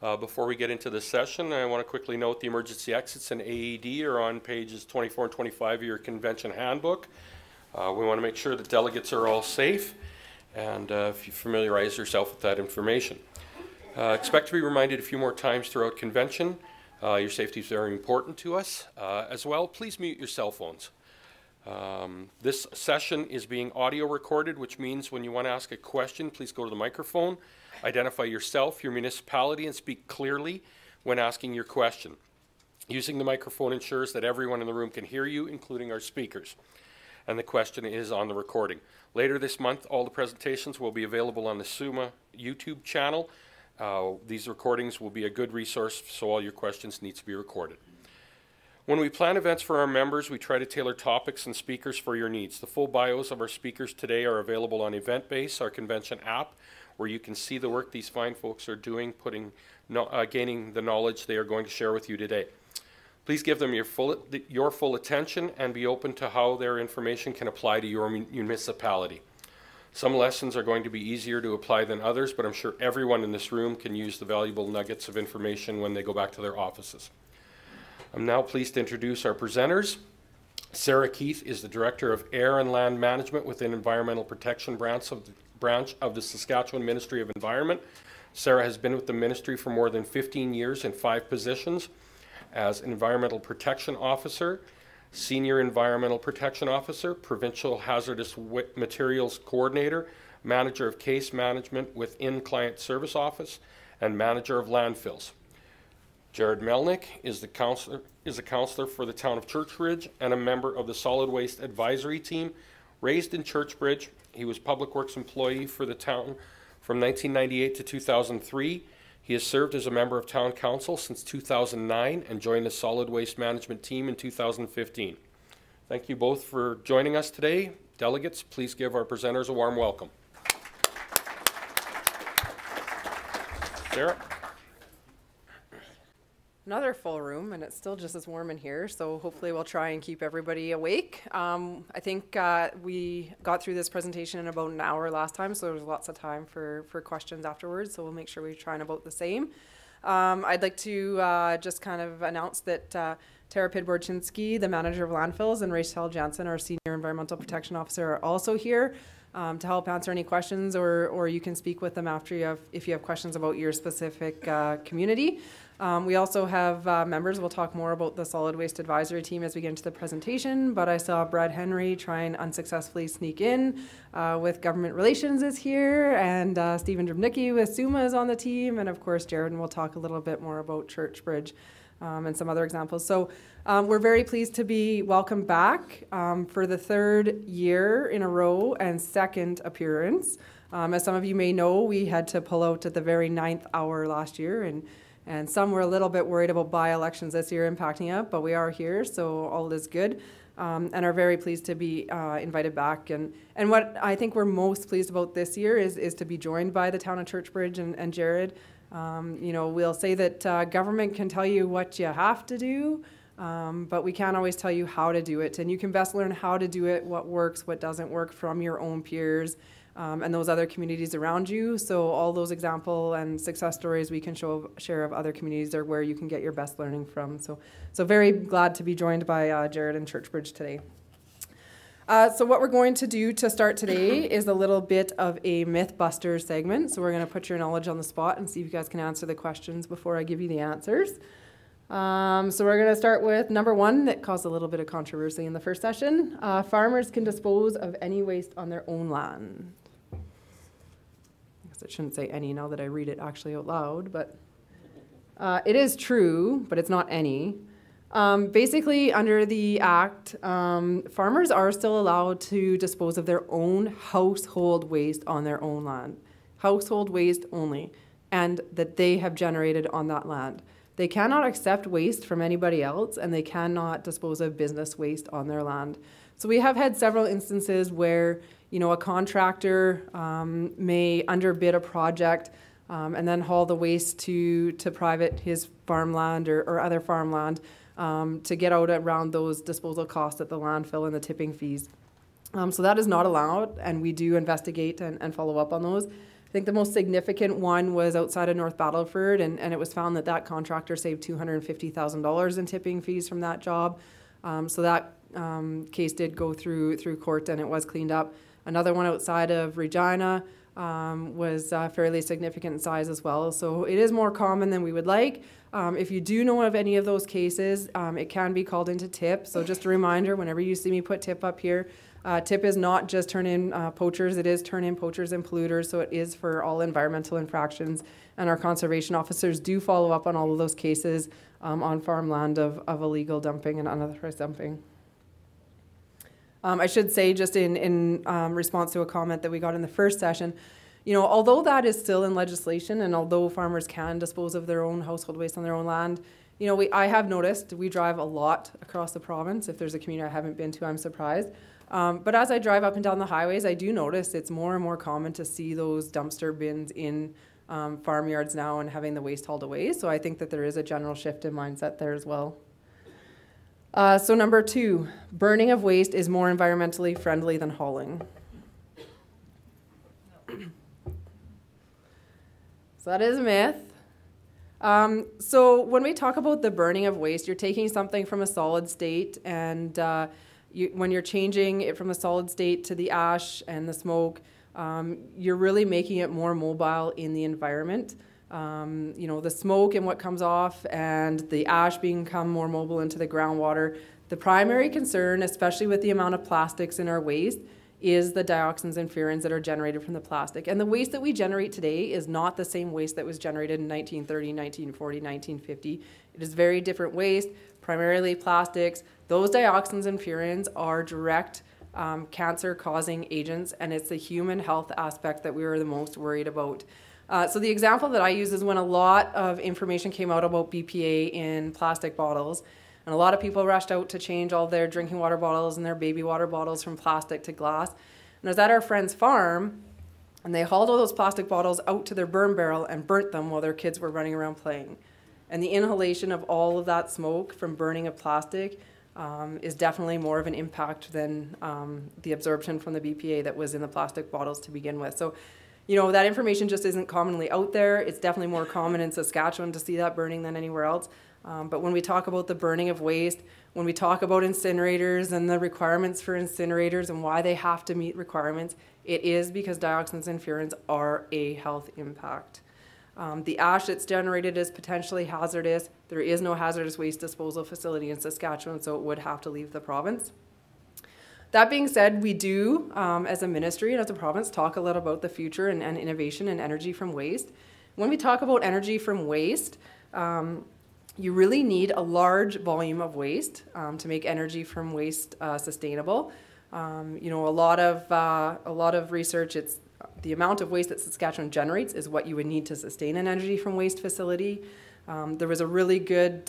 Before we get into this session, I want to quickly note the emergency exits and AED are on pages 24 and 25 of your convention handbook. We want to make sure that delegates are all safe, and if you familiarize yourself with that information. Expect to be reminded a few more times throughout convention. Your safety is very important to us. As well, please mute your cell phones. This session is being audio recorded, which means when you want to ask a question, please go to the microphone, identify yourself, your municipality, and speak clearly when asking your question. Using the microphone ensures that everyone in the room can hear you, including our speakers. And the question is on the recording. Later this month, all the presentations will be available on the SUMA YouTube channel. These recordings will be a good resource, so all your questions need to be recorded. When we plan events for our members, we try to tailor topics and speakers for your needs. The full bios of our speakers today are available on EventBase, our convention app, where you can see the work these fine folks are doing, gaining the knowledge they are going to share with you today. Please give them your full attention and be open to how their information can apply to your municipality. Some lessons are going to be easier to apply than others, but I'm sure everyone in this room can use the valuable nuggets of information when they go back to their offices. I'm now pleased to introduce our presenters. Sarah Keith is the Director of Air and Land Management within Environmental Protection branch of the Saskatchewan Ministry of Environment. Sarah has been with the ministry for more than 15 years in 5 positions as Environmental Protection Officer, Senior Environmental Protection Officer, Provincial Hazardous Materials Coordinator, Manager of Case Management within Client Service Office, and Manager of Landfills. Jared Melnyk is a councillor for the town of Churchbridge and a member of the Solid Waste Advisory Team. Raised in Churchbridge, he was Public Works employee for the town from 1998 to 2003. He has served as a member of Town Council since 2009 and joined the Solid Waste Management Team in 2015. Thank you both for joining us today. Delegates, please give our presenters a warm welcome. Sarah? Another full room, and it's still just as warm in here, so hopefully we'll try and keep everybody awake. I think we got through this presentation in about an hour last time, so there's lots of time for questions afterwards, so we'll make sure we try and about the same. I'd like to just kind of announce that Tara Pidborczynski, the manager of landfills, and Rachel Jansen, our senior environmental protection officer, are also here to help answer any questions, or you can speak with them after if you have questions about your specific community. We also have members. We'll talk more about the Solid Waste Advisory Team as we get into the presentation, but I saw Brad Henry try and unsuccessfully sneak in with Government Relations is here, and Stephen Drobnicki with SUMA is on the team, and of course Jared, and we'll talk a little bit more about Churchbridge and some other examples. So we're very pleased to be welcomed back for the 3rd year in a row and 2nd appearance. As some of you may know, we had to pull out at the very 9th hour last year, and some were a little bit worried about by-elections this year impacting us, but we are here, so all is good, and are very pleased to be invited back. And what I think we're most pleased about this year is to be joined by the town of Churchbridge and Jared. You know, we'll say that government can tell you what you have to do, but we can't always tell you how to do it. And you can best learn how to do it, what works, what doesn't work from your own peers, and those other communities around you. So all those example and success stories we can share of other communities are where you can get your best learning from. So very glad to be joined by Jared and Churchbridge today. So what we're going to do to start today is a little bit of a Mythbuster segment. So we're going to put your knowledge on the spot and see if you guys can answer the questions before I give you the answers. So we're going to start with number 1 that caused a little bit of controversy in the first session. Farmers can dispose of any waste on their own land. I shouldn't say any now that I read it actually out loud, but it is true, but it's not any. Basically, under the Act, farmers are still allowed to dispose of their own household waste on their own land. Household waste only, and that they have generated on that land. They cannot accept waste from anybody else, and they cannot dispose of business waste on their land. So we have had several instances where, you know, a contractor may underbid a project and then haul the waste to private his farmland or other farmland to get out around those disposal costs at the landfill and the tipping fees. So that is not allowed, and we do investigate and follow up on those. think the most significant one was outside of North Battleford, and it was found that that contractor saved $250,000 in tipping fees from that job. So that case did go through court, and it was cleaned up. Another one outside of Regina was fairly significant in size as well. So it is more common than we would like. If you do know of any of those cases, it can be called into TIP. So just a reminder, whenever you see me put TIP up here, TIP is not just turn in poachers, it is turn in poachers and polluters, so it is for all environmental infractions. And our conservation officers do follow up on all of those cases on farmland of illegal dumping and unauthorized dumping. I should say, just in response to a comment that we got in the first session, you know, although that is still in legislation, and although farmers can dispose of their own household waste on their own land, you know, I have noticed we drive a lot across the province. If there's a community I haven't been to, I'm surprised. But as I drive up and down the highways, I do notice it's more and more common to see those dumpster bins in farmyards now and having the waste hauled away. So I think that there is a general shift in mindset there as well. So number 2, burning of waste is more environmentally friendly than hauling. So that is a myth. So when we talk about the burning of waste, you're taking something from a solid state, and when you're changing it from a solid state to the ash and the smoke, you're really making it more mobile in the environment. You know, the smoke and what comes off and the ash become more mobile into the groundwater. The primary concern, especially with the amount of plastics in our waste, is the dioxins and furans that are generated from the plastic. And the waste that we generate today is not the same waste that was generated in 1930, 1940, 1950. It is very different waste, primarily plastics. Those dioxins and furans are direct cancer-causing agents, and it's the human health aspect that we are the most worried about. So the example that I use is when a lot of information came out about BPA in plastic bottles, and a lot of people rushed out to change all their drinking water bottles and their baby water bottles from plastic to glass. And I was at our friend's farm, and they hauled all those plastic bottles out to their burn barrel and burnt them while their kids were running around playing. And the inhalation of all of that smoke from burning of plastic is definitely more of an impact than the absorption from the BPA that was in the plastic bottles to begin with. So, you know, that information just isn't commonly out there. It's definitely more common in Saskatchewan to see that burning than anywhere else. But when we talk about the burning of waste, when we talk about incinerators and the requirements for incinerators and why they have to meet requirements, it is because dioxins and furans are a health impact. The ash that's generated is potentially hazardous. There is no hazardous waste disposal facility in Saskatchewan, so it would have to leave the province. That being said, we do, as a ministry and as a province, talk a lot about the future and innovation and energy from waste. When we talk about energy from waste, you really need a large volume of waste to make energy from waste sustainable. You know, a lot of research, it's the amount of waste that Saskatchewan generates is what you would need to sustain an energy from waste facility. There was a really good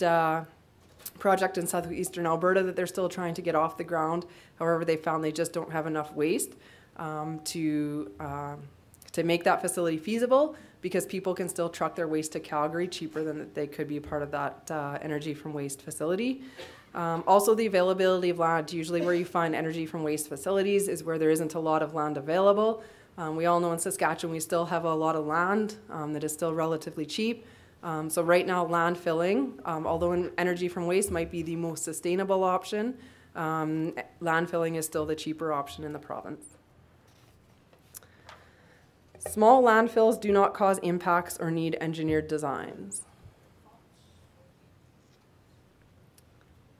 project in southeastern Alberta that they're still trying to get off the ground. However, they found they just don't have enough waste to make that facility feasible, because people can still truck their waste to Calgary cheaper than they could be part of that energy from waste facility. Also, the availability of land. Usually where you find energy from waste facilities is where there isn't a lot of land available. We all know in Saskatchewan we still have a lot of land that is still relatively cheap. So right now, landfilling, although energy from waste might be the most sustainable option, landfilling is still the cheaper option in the province. Small landfills do not cause impacts or need engineered designs.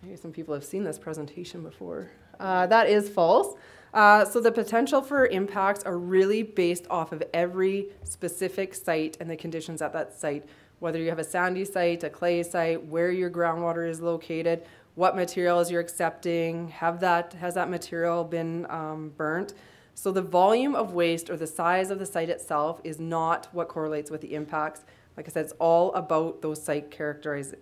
Maybe some people have seen this presentation before. That is false. So the potential for impacts are really based off of every specific site and the conditions at that site. Whether you have a sandy site, a clay site, where your groundwater is located, what materials you're accepting, has that material been burnt? So the volume of waste or the size of the site itself is not what correlates with the impacts. Like I said, it's all about those site characteristics.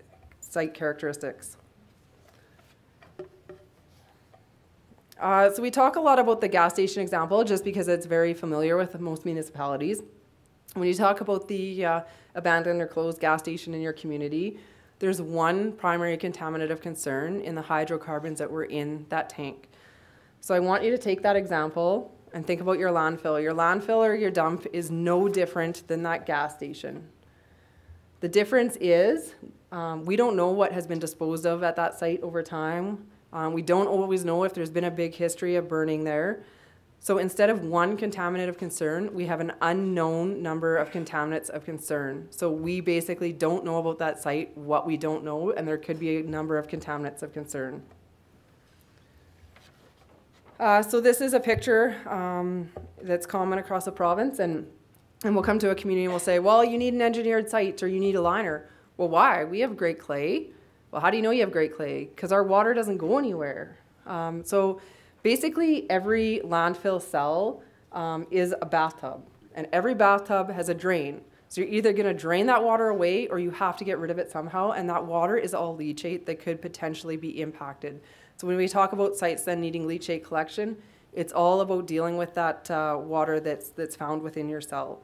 So we talk a lot about the gas station example just because it's very familiar with most municipalities. When you talk about the abandoned or closed gas station in your community, there's one primary contaminant of concern in the hydrocarbons that were in that tank. So I want you to take that example and think about your landfill. Your landfill or your dump is no different than that gas station. The difference is we don't know what has been disposed of at that site over time. We don't always know if there's been a big history of burning there. So instead of one contaminant of concern, we have an unknown number of contaminants of concern. So we basically don't know about that site what we don't know, and there could be a number of contaminants of concern. So this is a picture that's common across the province, and we'll come to a community and we'll say, well, you need an engineered site or you need a liner. Well, why? We have great clay. Well, how do you know you have great clay? Because our water doesn't go anywhere. So basically every landfill cell is a bathtub, and every bathtub has a drain. So you're either going to drain that water away or you have to get rid of it somehow, and that water is all leachate that could potentially be impacted. So when we talk about sites then needing leachate collection, it's all about dealing with that water that's found within your cell.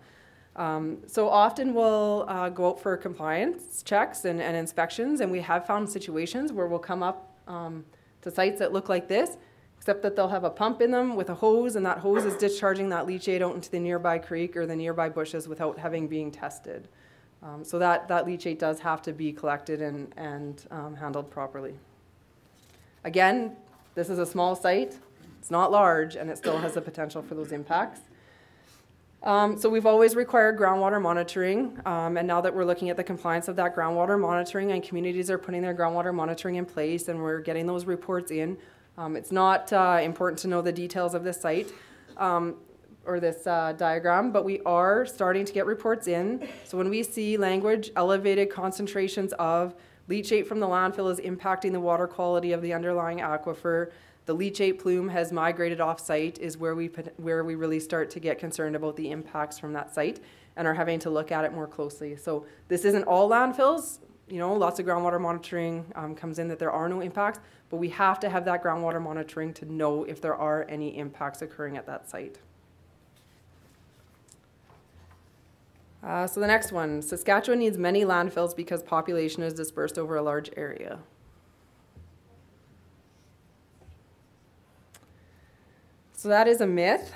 So often we'll go out for compliance checks and inspections, and we have found situations where we'll come up to sites that look like this, except that they'll have a pump in them with a hose, and that hose is discharging that leachate out into the nearby creek or the nearby bushes without having been tested. So that leachate does have to be collected and handled properly. Again, this is a small site. It's not large, and it still has the potential for those impacts. So we've always required groundwater monitoring, and now that we're looking at the compliance of that groundwater monitoring, and communities are putting their groundwater monitoring in place, and we're getting those reports in, it's not important to know the details of this site or this diagram, but we are starting to get reports in. So when we see language, elevated concentrations of leachate from the landfill is impacting the water quality of the underlying aquifer, the leachate plume has migrated off-site, is where we really start to get concerned about the impacts from that site and are having to look at it more closely. So this isn't all landfills. You know, lots of groundwater monitoring comes in that there are no impacts, but we have to have that groundwater monitoring to know if there are any impacts occurring at that site. So the next one, Saskatchewan needs many landfills because population is dispersed over a large area. So that is a myth.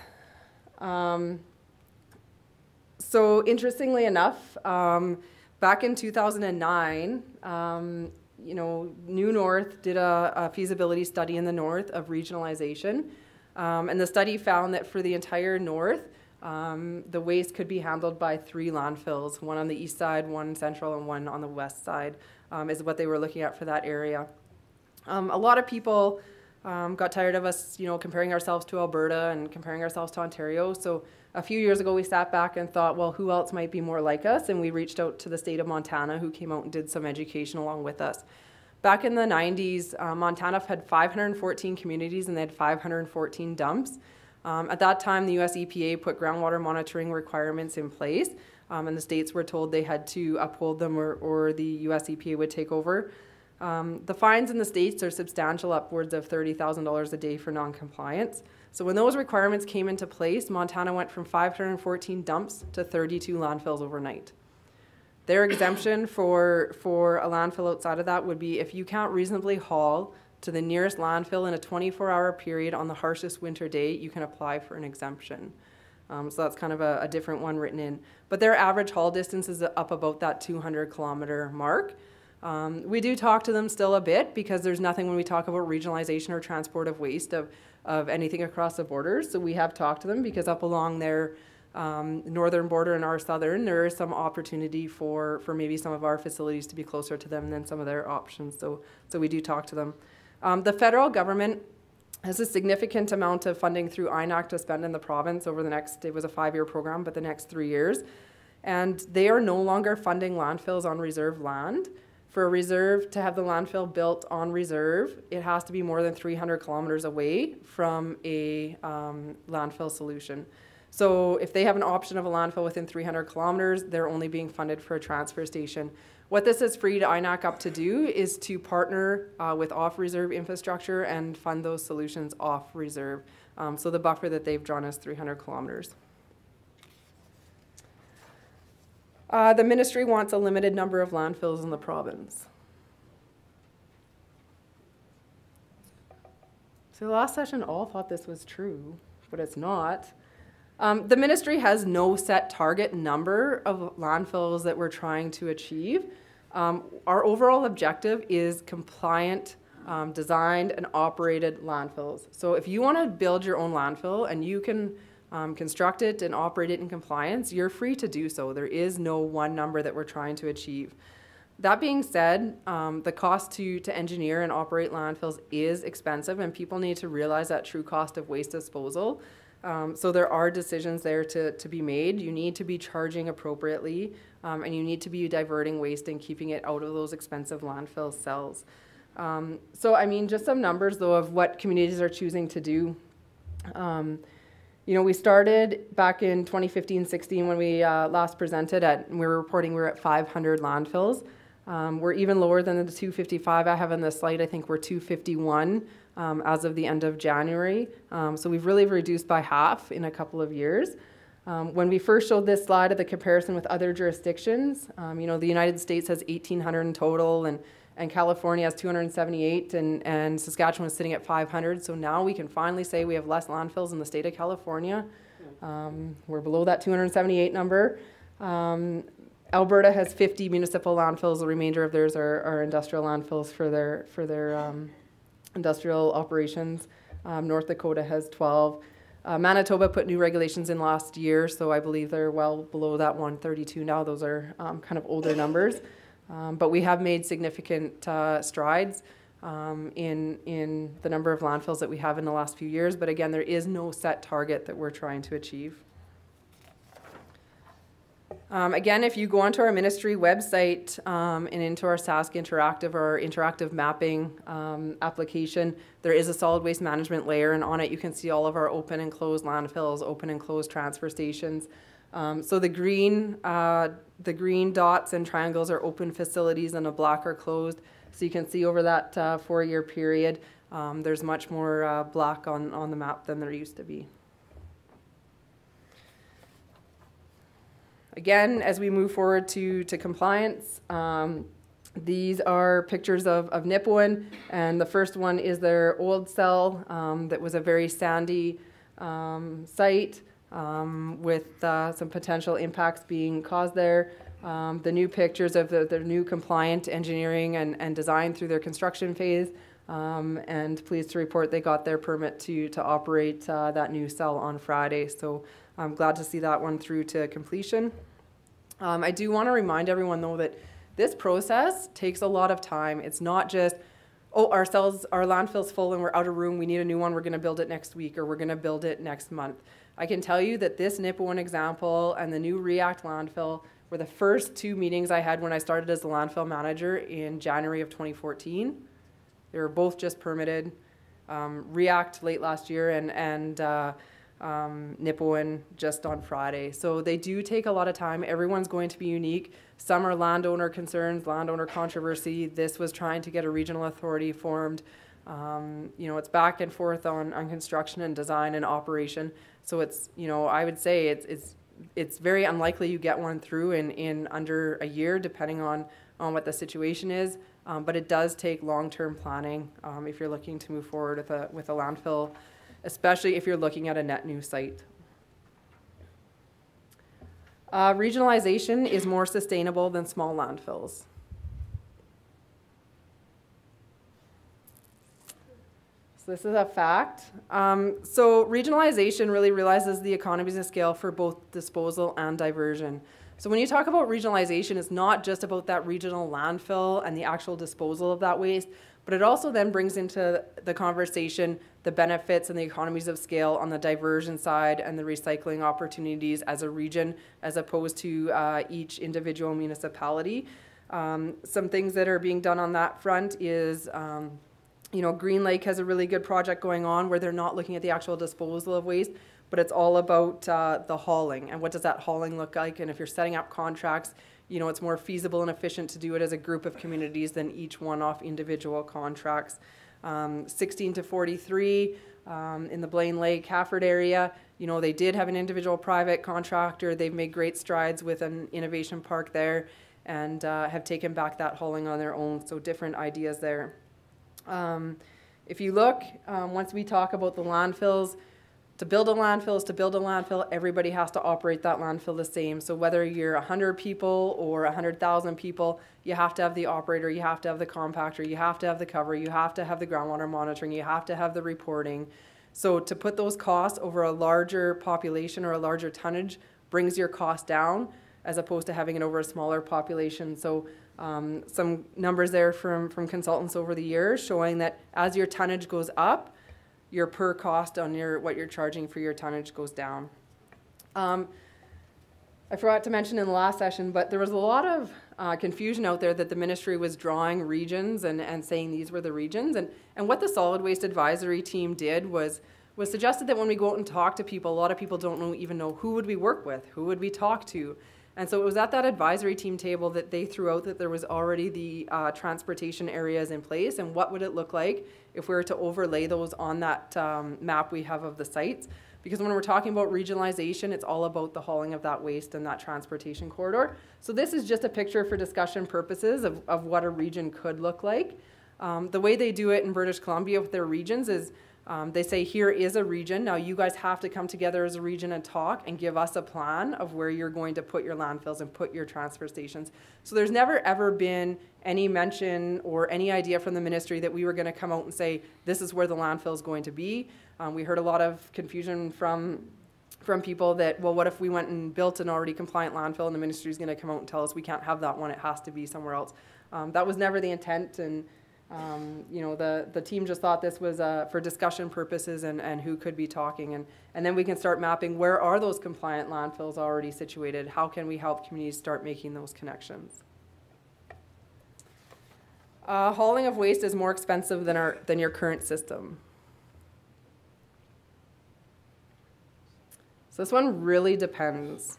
So interestingly enough, back in 2009, you know, New North did a feasibility study in the north of regionalization, and the study found that for the entire north, the waste could be handled by 3 landfills, one on the east side, one central, and one on the west side, is what they were looking at for that area. A lot of people got tired of us, you know, comparing ourselves to Alberta and comparing ourselves to Ontario. So a few years ago, we sat back and thought, well, who else might be more like us? And we reached out to the state of Montana, who came out and did some education along with us. Back in the 90s, Montana had 514 communities and they had 514 dumps. At that time, the US EPA put groundwater monitoring requirements in place, and the states were told they had to uphold them or the US EPA would take over. The fines in the states are substantial, upwards of $30,000 a day for non-compliance. So when those requirements came into place, Montana went from 514 dumps to 32 landfills overnight. Their exemption for a landfill outside of that would be if you can't reasonably haul to the nearest landfill in a 24-hour period on the harshest winter day, you can apply for an exemption. So that's kind of a different one written in. But their average haul distance is up about that 200-kilometer mark. We do talk to them still a bit because there's nothing when we talk about regionalization or transport of waste of anything across the borders. So we have talked to them because up along their northern border and our southern, there is some opportunity for maybe some of our facilities to be closer to them than some of their options. So we do talk to them. The federal government has a significant amount of funding through INAC to spend in the province over the next, it was a 5-year program, but the next 3 years. And they are no longer funding landfills on reserve land. For a reserve to have the landfill built on reserve, it has to be more than 300 kilometers away from a landfill solution. So if they have an option of a landfill within 300 kilometers, they're only being funded for a transfer station. What this has freed INAC up to do is to partner with off-reserve infrastructure and fund those solutions off-reserve. So the buffer that they've drawn is 300 kilometers. The ministry wants a limited number of landfills in the province. So the last session all thought this was true, but it's not. The ministry has no set target number of landfills that we're trying to achieve. Our overall objective is compliant, designed and operated landfills. So if you want to build your own landfill and you can construct it and operate it in compliance, you're free to do so. There is no one number that we're trying to achieve. That being said, the cost to engineer and operate landfills is expensive, and people need to realize that true cost of waste disposal. So there are decisions there to be made. You need to be charging appropriately, and you need to be diverting waste and keeping it out of those expensive landfill cells. So I mean, just some numbers though of what communities are choosing to do. You know, we started back in 2015-16 when we last presented we were reporting we were at 500 landfills. We're even lower than the 255 I have on the slide. I think we're 251 as of the end of January. So we've really reduced by half in a couple of years. When we first showed this slide of the comparison with other jurisdictions, you know, the United States has 1,800 in total, and California has 278, and Saskatchewan is sitting at 500. So now we can finally say we have less landfills in the state of California. We're below that 278 number. Alberta has 50 municipal landfills. The remainder of theirs are industrial landfills for their industrial operations. North Dakota has 12. Manitoba put new regulations in last year, so I believe they're well below that 132 now. Those are kind of older numbers. But we have made significant strides in the number of landfills that we have in the last few years. But again, there is no set target that we're trying to achieve. Again, if you go onto our ministry website and into our Sask Interactive or interactive mapping application, there is a solid waste management layer, and on it you can see all of our open and closed landfills, open and closed transfer stations. So the green dots and triangles are open facilities and the black are closed. So you can see over that 4-year period, there's much more black on the map than there used to be. Again, as we move forward to compliance, these are pictures of Nipawin, and the first one is their old cell that was a very sandy site with some potential impacts being caused there. The new pictures of the new compliant engineering and design through their construction phase, and pleased to report they got their permit to operate that new cell on Friday. So I'm glad to see that one through to completion. I do want to remind everyone though that this process takes a lot of time. It's not just, oh, our landfill's full and we're out of room, we need a new one, we're going to build it next week or we're going to build it next month. I can tell you that this Nipawin example and the new React landfill were the first 2 meetings I had when I started as the landfill manager in January of 2014. They were both just permitted. React late last year and Nipawin just on Friday. So they do take a lot of time. Everyone's going to be unique. Some are landowner concerns, landowner controversy. This was trying to get a regional authority formed. You know, it's back and forth on construction and design and operation. So it's, you know, I would say it's very unlikely you get one through in under a year, depending on what the situation is. But it does take long-term planning if you're looking to move forward with a landfill, especially if you're looking at a net new site. Regionalization is more sustainable than small landfills. So this is a fact. So regionalization really realizes the economies of scale for both disposal and diversion. So when you talk about regionalization, it's not just about that regional landfill and the actual disposal of that waste, but it also then brings into the conversation the benefits and the economies of scale on the diversion side and the recycling opportunities as a region, as opposed to each individual municipality. Some things that are being done on that front is, you know, Green Lake has a really good project going on where they're not looking at the actual disposal of waste, but it's all about the hauling and what does that hauling look like. And if you're setting up contracts, you know, it's more feasible and efficient to do it as a group of communities than each one-off individual contracts. 16 to 43 in the Blaine Lake, Hafford area, you know, they did have an individual private contractor. They've made great strides with an innovation park there and have taken back that hauling on their own. So different ideas there. If you look, once we talk about the landfills, to build a landfill is to build a landfill. Everybody has to operate that landfill the same. So whether you're 100 people or 100,000 people, you have to have the operator, you have to have the compactor, you have to have the cover, you have to have the groundwater monitoring, you have to have the reporting. So to put those costs over a larger population or a larger tonnage brings your cost down as opposed to having it over a smaller population. So some numbers there from consultants over the years showing that as your tonnage goes up, your per cost on what you're charging for your tonnage goes down. I forgot to mention in the last session, but there was a lot of confusion out there that the ministry was drawing regions and saying these were the regions. And what the solid waste advisory team did was suggested that when we go out and talk to people, a lot of people don't even know who would we work with, who would we talk to. And so it was at that advisory team table that they threw out that there was already the transportation areas in place, and what would it look like if we were to overlay those on that map we have of the sites. Because when we're talking about regionalization, it's all about the hauling of that waste and that transportation corridor. So this is just a picture for discussion purposes of what a region could look like. The way they do it in British Columbia with their regions is they say, here is a region. Now you guys have to come together as a region and talk and give us a plan of where you're going to put your landfills and put your transfer stations. So there's never ever been any mention or any idea from the ministry that we were going to come out and say, this is where the landfill is going to be. We heard a lot of confusion from people that, well, what if we went and built an already compliant landfill and the ministry is going to come out and tell us we can't have that one, it has to be somewhere else. That was never the intent, and you know, the team just thought this was for discussion purposes and who could be talking, and then we can start mapping where are those compliant landfills already situated, how can we help communities start making those connections. Hauling of waste is more expensive than your current system. So this one really depends.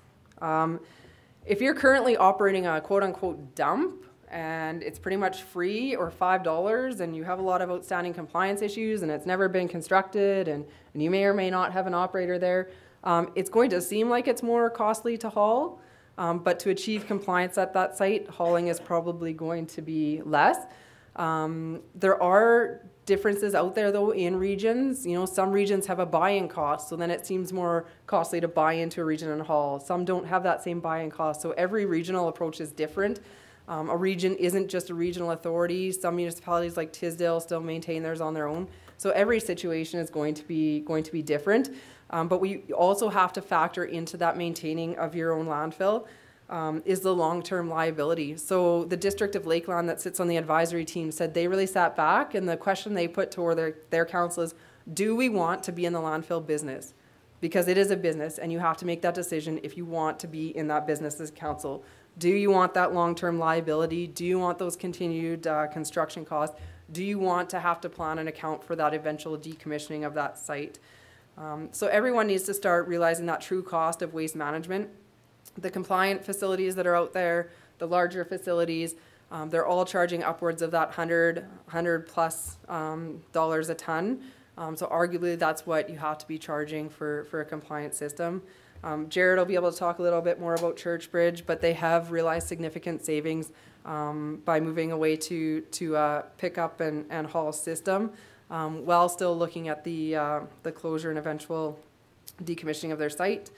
If you're currently operating a quote-unquote dump, and it's pretty much free or $5, and you have a lot of outstanding compliance issues and it's never been constructed, and you may or may not have an operator there, it's going to seem like it's more costly to haul, but to achieve compliance at that site, hauling is probably going to be less. There are differences out there though in regions. You know, some regions have a buy-in cost, so then it seems more costly to buy into a region and haul. Some don't have that same buy-in cost, so every regional approach is different. A region isn't just a regional authority. Some municipalities like Tisdale still maintain theirs on their own. So every situation is going to be different. But we also have to factor into that maintaining of your own landfill is the long-term liability. So the District of Lakeland that sits on the advisory team said they really sat back, and the question they put toward their council is, do we want to be in the landfill business? Because it is a business, and you have to make that decision if you want to be in that business as council. Do you want that long-term liability? Do you want those continued construction costs? Do you want to have to plan and account for that eventual decommissioning of that site? So everyone needs to start realizing that true cost of waste management. The compliant facilities that are out there, the larger facilities, they're all charging upwards of that $100 plus dollars a ton. So arguably that's what you have to be charging for a compliant system. Jared will be able to talk a little bit more about Churchbridge, but they have realized significant savings by moving away to pick up and haul system, while still looking at the closure and eventual decommissioning of their site.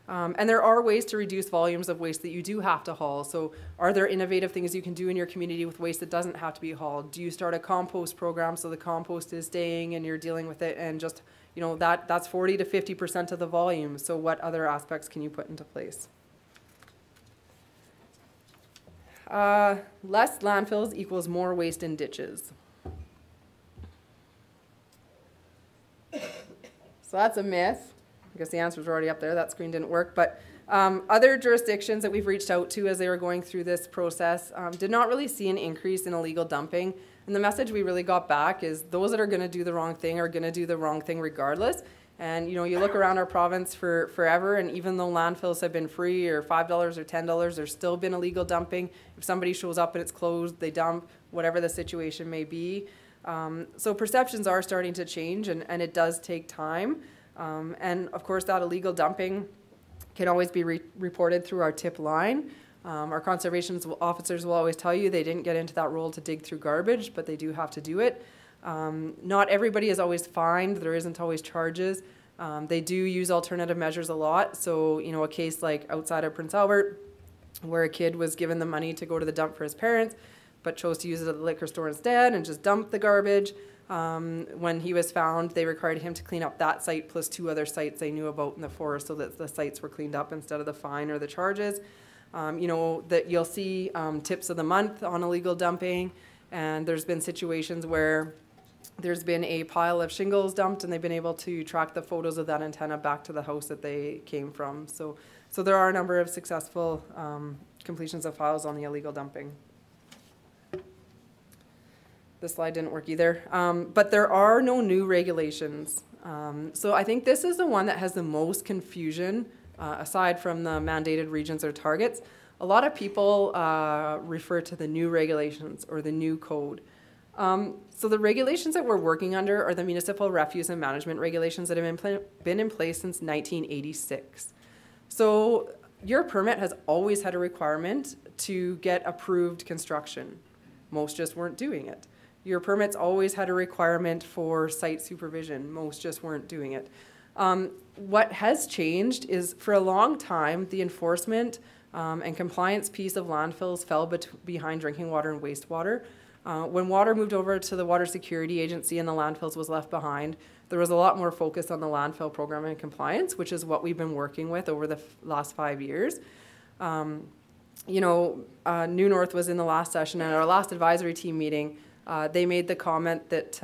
And there are ways to reduce volumes of waste that you do have to haul. So are there innovative things you can do in your community with waste that doesn't have to be hauled? Do you start a compost program so the compost is staying and you're dealing with it, and just, you know, that's 40 to 50% of the volume. So what other aspects can you put into place? Less landfills equals more waste in ditches. So that's a myth. I guess the answers are already up there. That screen didn't work. But other jurisdictions that we've reached out to as they were going through this process did not really see an increase in illegal dumping. And the message we really got back is those that are going to do the wrong thing are going to do the wrong thing regardless. And, you know, you look around our province for forever, and even though landfills have been free or $5 or $10, there's still been illegal dumping. If somebody shows up and it's closed, they dump, whatever the situation may be. So perceptions are starting to change, and it does take time. And of course that illegal dumping can always be reported through our tip line. Our conservation officers will always tell you they didn't get into that role to dig through garbage, but they do have to do it. Not everybody is always fined. There isn't always charges. They do use alternative measures a lot. So, you know, a case like outside of Prince Albert, where a kid was given the money to go to the dump for his parents, but chose to use it at the liquor store instead and just dump the garbage. When he was found, they required him to clean up that site plus 2 other sites they knew about in the forest, so that the sites were cleaned up instead of the fine or the charges. You know, that you'll see tips of the month on illegal dumping, and there's been situations where there's been a pile of shingles dumped and they've been able to track the photos of that antenna back to the house that they came from. So there are a number of successful completions of files on the illegal dumping. This slide didn't work either, but there are no new regulations. So I think this is the one that has the most confusion, aside from the mandated regions or targets. A lot of people refer to the new regulations or the new code. So the regulations that we're working under are the municipal refuse and management regulations that have been in place since 1986. So your permit has always had a requirement to get approved construction. Most just weren't doing it. Your permits always had a requirement for site supervision. Most just weren't doing it. What has changed is, for a long time, the enforcement and compliance piece of landfills fell behind drinking water and wastewater. When water moved over to the Water Security Agency and the landfills was left behind, there was a lot more focus on the landfill program and compliance, which is what we've been working with over the last 5 years. You know, New North was in the last session, and at our last advisory team meeting, they made the comment that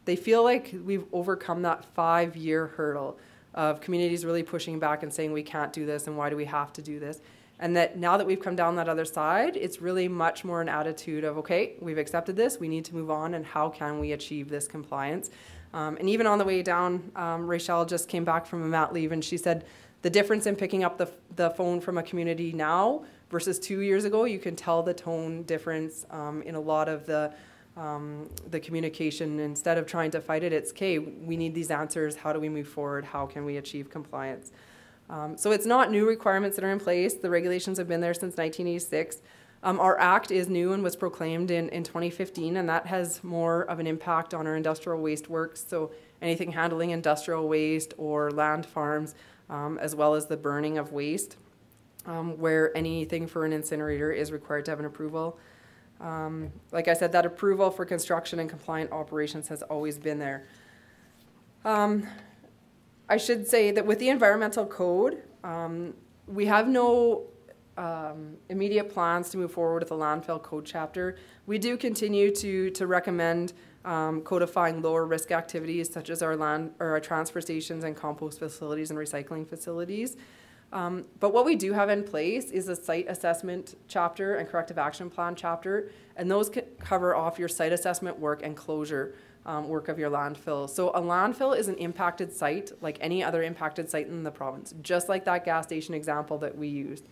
they feel like we've overcome that 5-year hurdle of communities really pushing back and saying we can't do this and why do we have to do this. And that now that we've come down that other side, it's really much more an attitude of, okay, we've accepted this, we need to move on, and how can we achieve this compliance? And even on the way down, Rachel just came back from a mat leave, and she said the difference in picking up the phone from a community now versus 2 years ago, you can tell the tone difference in a lot of the communication. Instead of trying to fight it, it's, okay, we need these answers, how do we move forward, how can we achieve compliance? So it's not new requirements that are in place. The regulations have been there since 1986. Our act is new and was proclaimed in 2015, and that has more of an impact on our industrial waste works. So anything handling industrial waste or land farms, as well as the burning of waste, where anything for an incinerator is required to have an approval. Like I said, that approval for construction and compliant operations has always been there. I should say that with the environmental code, we have no immediate plans to move forward with the landfill code chapter. We do continue to recommend codifying lower risk activities such as our transfer stations and compost facilities and recycling facilities. But what we do have in place is a site assessment chapter and corrective action plan chapter, and those cover off your site assessment work and closure work of your landfill. So a landfill is an impacted site like any other impacted site in the province, just like that gas station example that we used.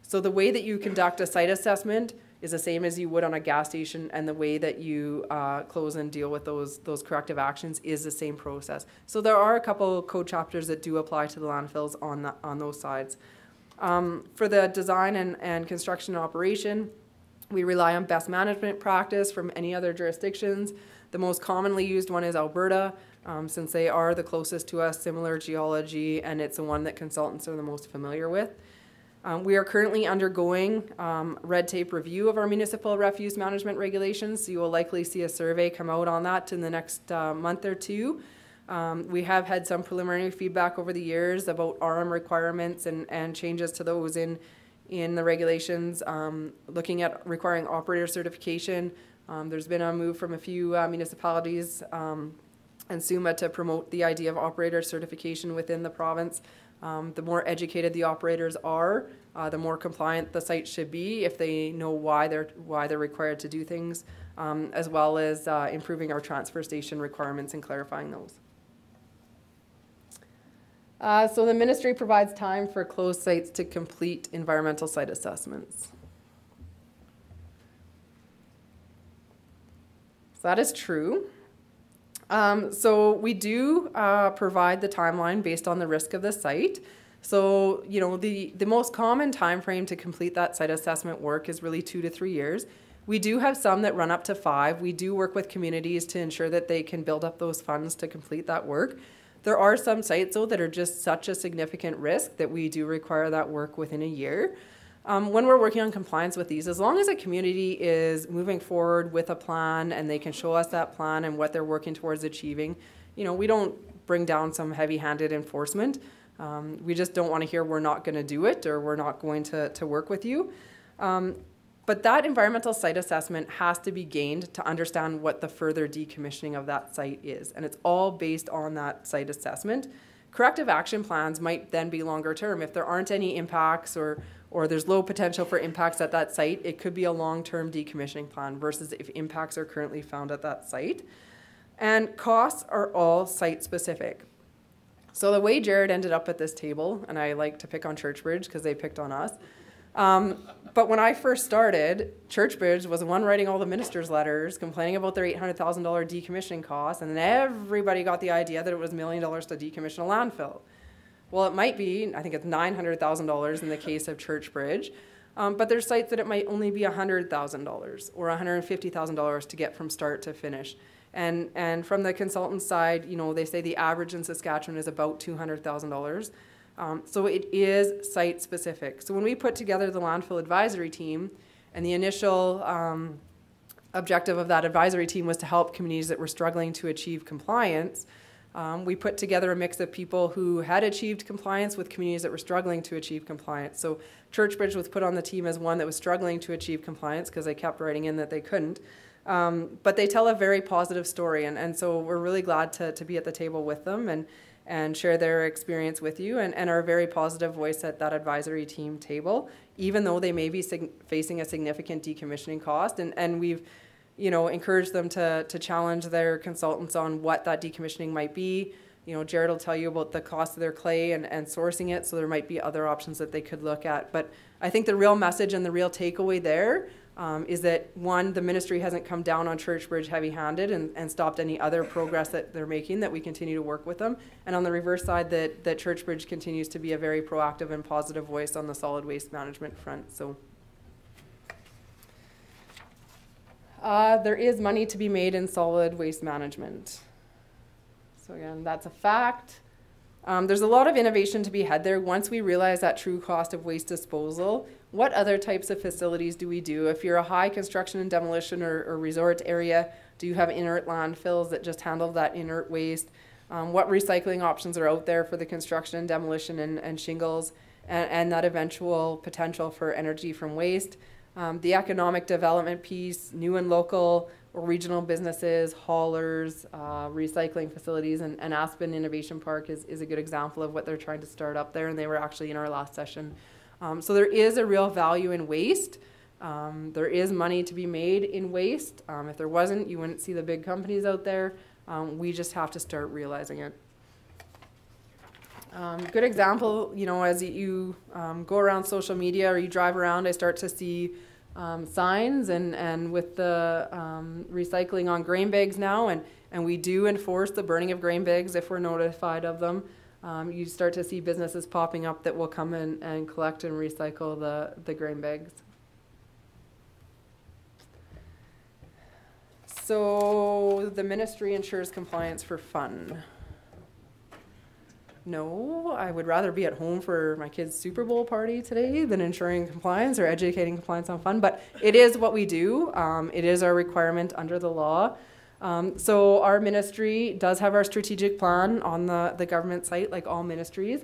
So the way that you conduct a site assessment is the same as you would on a gas station, and the way that you close and deal with those corrective actions is the same process. So there are a couple code chapters that do apply to the landfills on those sides. For the design and construction operation, we rely on best management practice from any other jurisdictions. The most commonly used one is Alberta, since they are the closest to us, similar geology, and it's the one that consultants are the most familiar with. We are currently undergoing red tape review of our municipal refuse management regulations, so you will likely see a survey come out on that in the next month or two. We have had some preliminary feedback over the years about RM requirements and changes to those in the regulations, looking at requiring operator certification. There's been a move from a few municipalities and SUMA to promote the idea of operator certification within the province. The more educated the operators are, the more compliant the site should be if they know why they're required to do things, as well as improving our transfer station requirements and clarifying those. So the ministry provides time for closed sites to complete environmental site assessments. So that is true. So we do provide the timeline based on the risk of the site. So, you know, the most common time frame to complete that site assessment work is really 2 to 3 years. We do have some that run up to 5. We do work with communities to ensure that they can build up those funds to complete that work. There are some sites, though, that are just such a significant risk that we do require that work within a year. When we're working on compliance with these, as long as a community is moving forward with a plan and they can show us that plan and what they're working towards achieving, you know, we don't bring down some heavy-handed enforcement. We just don't want to hear we're not going to do it or we're not going to work with you. But that environmental site assessment has to be gained to understand what the further decommissioning of that site is. And it's all based on that site assessment. Corrective action plans might then be longer term. If there aren't any impacts or there's low potential for impacts at that site, it could be a long-term decommissioning plan versus if impacts are currently found at that site. And costs are all site-specific. So the way Jared ended up at this table, and I like to pick on Churchbridge because they picked on us, but when I first started, Churchbridge was the one writing all the ministers' letters complaining about their $800,000 decommissioning costs, and then everybody got the idea that it was $1 million to decommission a landfill. Well, it might be, I think it's $900,000 in the case of Churchbridge, but there's sites that it might only be $100,000 or $150,000 to get from start to finish. And from the consultant side, you know, they say the average in Saskatchewan is about $200,000. So it is site specific. So when we put together the landfill advisory team, and the initial objective of that advisory team was to help communities that were struggling to achieve compliance, we put together a mix of people who had achieved compliance with communities that were struggling to achieve compliance. So Churchbridge was put on the team as one that was struggling to achieve compliance because they kept writing in that they couldn't. But they tell a very positive story, and so we're really glad to be at the table with them and share their experience with you and are a very positive voice at that advisory team table, even though they may be facing a significant decommissioning cost. And we've, you know, encouraged them to challenge their consultants on what that decommissioning might be. You know, Jared will tell you about the cost of their clay and sourcing it, so there might be other options that they could look at. But I think the real message and the real takeaway there is that, one, the ministry hasn't come down on Churchbridge heavy-handed and stopped any other progress that they're making, that we continue to work with them. And on the reverse side, that Churchbridge continues to be a very proactive and positive voice on the solid waste management front. So there is money to be made in solid waste management. So again, that's a fact. There's a lot of innovation to be had there. Once we realize that true cost of waste disposal, what other types of facilities do we do? If you're a high construction and demolition or resort area, do you have inert landfills that just handle that inert waste? What recycling options are out there for the construction and demolition and shingles and that eventual potential for energy from waste? The economic development piece, new and local or regional businesses, haulers, recycling facilities, and Aspen Innovation Park is a good example of what they're trying to start up there, and they were actually in our last session. So there is a real value in waste. There is money to be made in waste. If there wasn't, you wouldn't see the big companies out there. We just have to start realizing it. Good example, you know, as you go around social media or you drive around, I start to see signs and with the recycling on grain bags now, and we do enforce the burning of grain bags if we're notified of them. You start to see businesses popping up that will come in and collect and recycle the grain bags. So the ministry ensures compliance for fun. No, I would rather be at home for my kids' Super Bowl party today than ensuring compliance or educating compliance on fun, but it is what we do. It is our requirement under the law. So our ministry does have our strategic plan on the government site, like all ministries.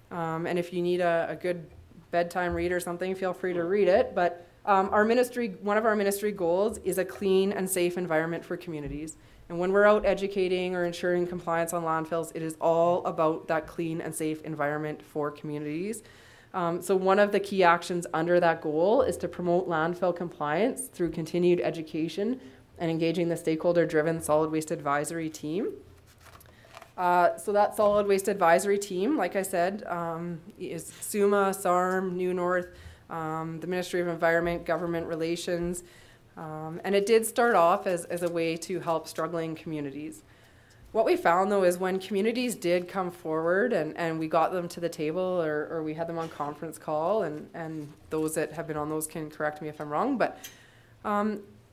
And if you need a good bedtime read or something, feel free to read it. But our ministry, one of our ministry goals is a clean and safe environment for communities. And when we're out educating or ensuring compliance on landfills, it is all about that clean and safe environment for communities. So one of the key actions under that goal is to promote landfill compliance through continued education and engaging the stakeholder-driven solid waste advisory team. So that solid waste advisory team, like I said, is SUMA, SARM, New North, the Ministry of Environment, Government Relations, and it did start off as a way to help struggling communities. What we found, though, is when communities did come forward and we got them to the table or we had them on conference call, and those that have been on those can correct me if I'm wrong, but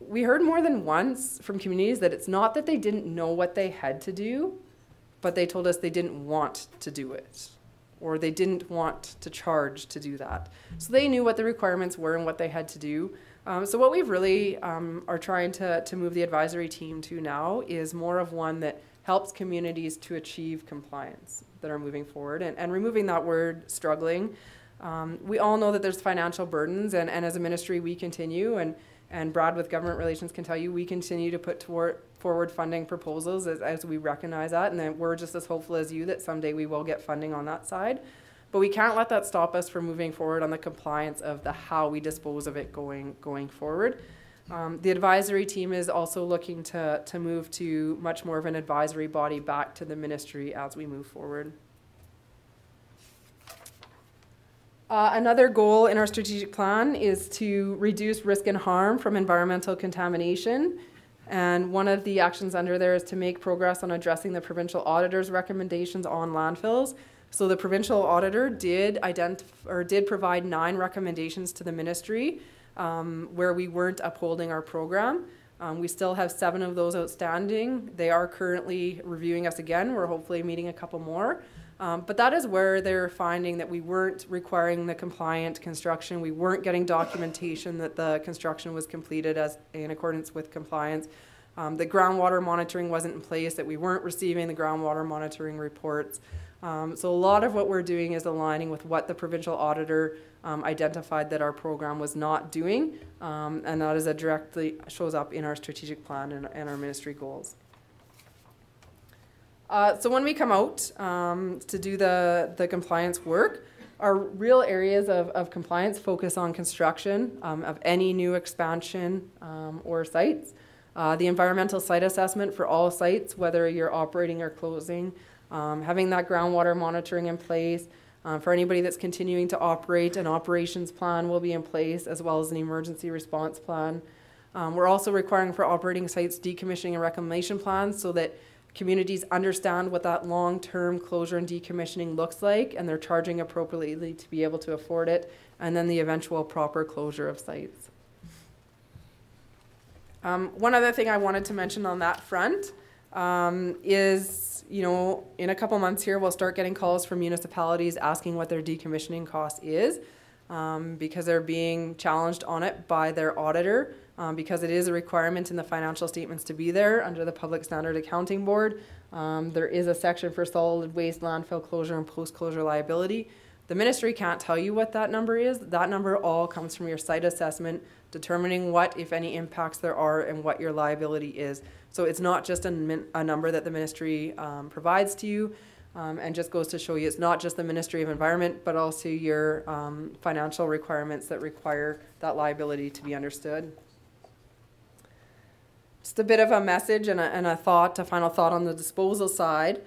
we heard more than once from communities that it's not that they didn't know what they had to do, but they told us they didn't want to do it, or they didn't want to charge to do that. So they knew what the requirements were and what they had to do. So what we've really are trying to move the advisory team to now is more of one that helps communities to achieve compliance that are moving forward, and removing that word struggling. We all know that there's financial burdens, and as a ministry we continue, and Brad with government relations can tell you, we continue to put forward funding proposals as we recognize that, and then we're just as hopeful as you that someday we will get funding on that side. But we can't let that stop us from moving forward on the compliance of the how we dispose of it going forward. The advisory team is also looking to move to much more of an advisory body back to the ministry as we move forward. Another goal in our strategic plan is to reduce risk and harm from environmental contamination. And one of the actions under there is to make progress on addressing the provincial auditor's recommendations on landfills. So the provincial auditor did provide 9 recommendations to the ministry where we weren't upholding our program. We still have 7 of those outstanding. They are currently reviewing us again. We're hopefully meeting a couple more. But that is where they're finding that we weren't requiring the compliant construction. We weren't getting documentation that the construction was completed as in accordance with compliance. The groundwater monitoring wasn't in place, that we weren't receiving the groundwater monitoring reports. So a lot of what we're doing is aligning with what the provincial auditor identified that our program was not doing, and that is directly shows up in our strategic plan and our ministry goals. So when we come out to do the compliance work, our real areas of compliance focus on construction of any new expansion or sites, the environmental site assessment for all sites, whether you're operating or closing, having that groundwater monitoring in place. For anybody that's continuing to operate, an operations plan will be in place, as well as an emergency response plan. We're also requiring for operating sites decommissioning and reclamation plans so that communities understand what that long-term closure and decommissioning looks like, and they're charging appropriately to be able to afford it, and then the eventual proper closure of sites. One other thing I wanted to mention on that front is, you know, in a couple months here, we'll start getting calls from municipalities asking what their decommissioning cost is, because they're being challenged on it by their auditor, because it is a requirement in the financial statements to be there under the Public Standard Accounting Board. There is a section for solid waste, landfill closure, and post-closure liability. The ministry can't tell you what that number is. That number all comes from your site assessment, determining what, if any, impacts there are and what your liability is. So it's not just a number that the ministry provides to you, and just goes to show you it's not just the Ministry of Environment, but also your financial requirements that require that liability to be understood. Just a bit of a message and a final thought on the disposal side.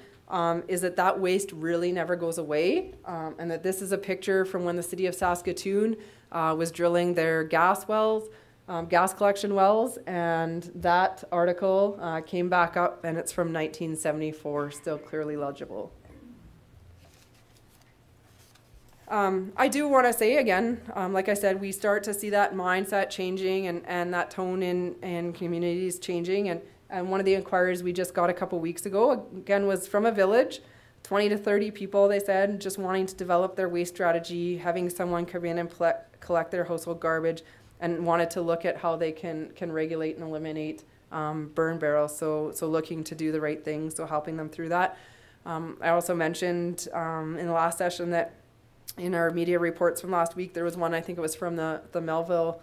Is that waste really never goes away, and that this is a picture from when the city of Saskatoon was drilling their gas collection wells, and that article came back up, and it's from 1974, still clearly legible. I do want to say again, like I said, we start to see that mindset changing and that tone in communities changing, and one of the inquiries we just got a couple weeks ago, again, was from a village, 20 to 30 people, they said, just wanting to develop their waste strategy, having someone come in and collect their household garbage, and wanted to look at how they can regulate and eliminate burn barrels, so looking to do the right thing, so helping them through that. I also mentioned in the last session that in our media reports from last week, there was one, I think it was from the Melville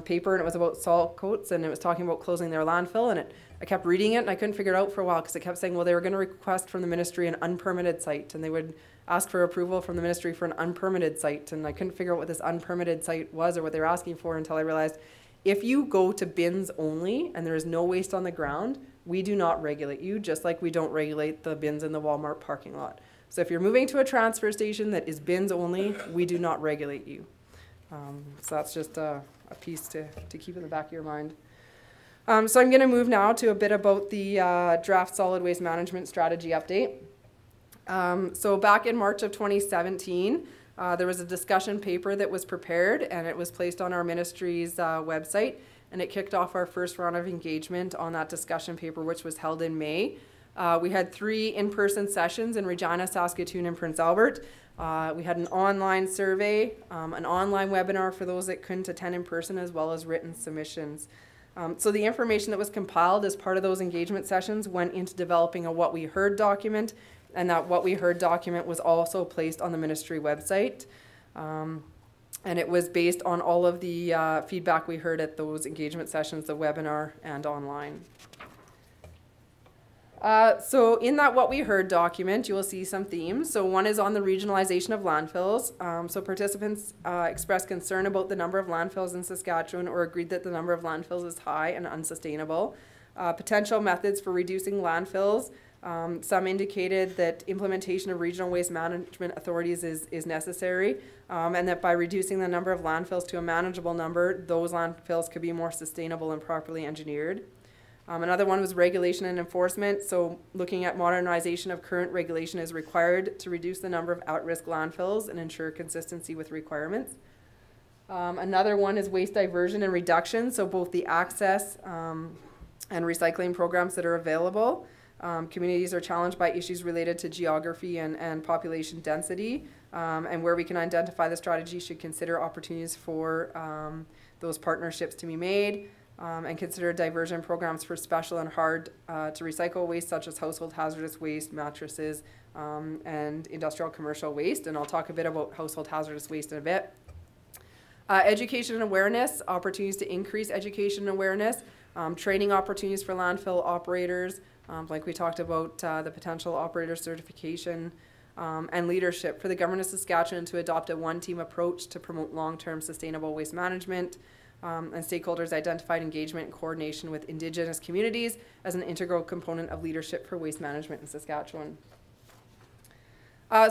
paper, and it was about salt coats, and it was talking about closing their landfill, and I kept reading it, and I couldn't figure it out for a while, because it kept saying, well, they were going to request from the ministry an unpermitted site, and they would ask for approval from the ministry for an unpermitted site, and I couldn't figure out what this unpermitted site was or what they were asking for until I realized if you go to bins only and there is no waste on the ground, we do not regulate you, just like we don't regulate the bins in the Walmart parking lot. So if you're moving to a transfer station that is bins only, we do not regulate you. So that's just a piece to keep in the back of your mind. So I'm going to move now to a bit about the draft solid waste management strategy update. So back in March of 2017, there was a discussion paper that was prepared, and it was placed on our ministry's website, and it kicked off our first round of engagement on that discussion paper, which was held in May. We had 3 in-person sessions in Regina, Saskatoon, and Prince Albert. We had an online survey, an online webinar for those that couldn't attend in person, as well as written submissions. So the information that was compiled as part of those engagement sessions went into developing a What We Heard document, and that What We Heard document was also placed on the ministry website. And it was based on all of the feedback we heard at those engagement sessions, the webinar, and online. So in that What We Heard document, you will see some themes. So one is on the regionalization of landfills. So participants expressed concern about the number of landfills in Saskatchewan, or agreed that the number of landfills is high and unsustainable. Potential methods for reducing landfills. Some indicated that implementation of regional waste management authorities is necessary, and that by reducing the number of landfills to a manageable number, those landfills could be more sustainable and properly engineered. Another one was regulation and enforcement. So looking at modernization of current regulation is required to reduce the number of at-risk landfills and ensure consistency with requirements. Another one is waste diversion and reduction. So both the access and recycling programs that are available. Communities are challenged by issues related to geography and population density, and where we can identify the strategy should consider opportunities for those partnerships to be made. And consider diversion programs for special and hard to recycle waste, such as household hazardous waste, mattresses, and industrial commercial waste. And I'll talk a bit about household hazardous waste in a bit. Education and awareness, opportunities to increase education and awareness, training opportunities for landfill operators, like we talked about the potential operator certification, and leadership for the government of Saskatchewan to adopt a one-team approach to promote long-term sustainable waste management. And stakeholders identified engagement and coordination with Indigenous communities as an integral component of leadership for waste management in Saskatchewan.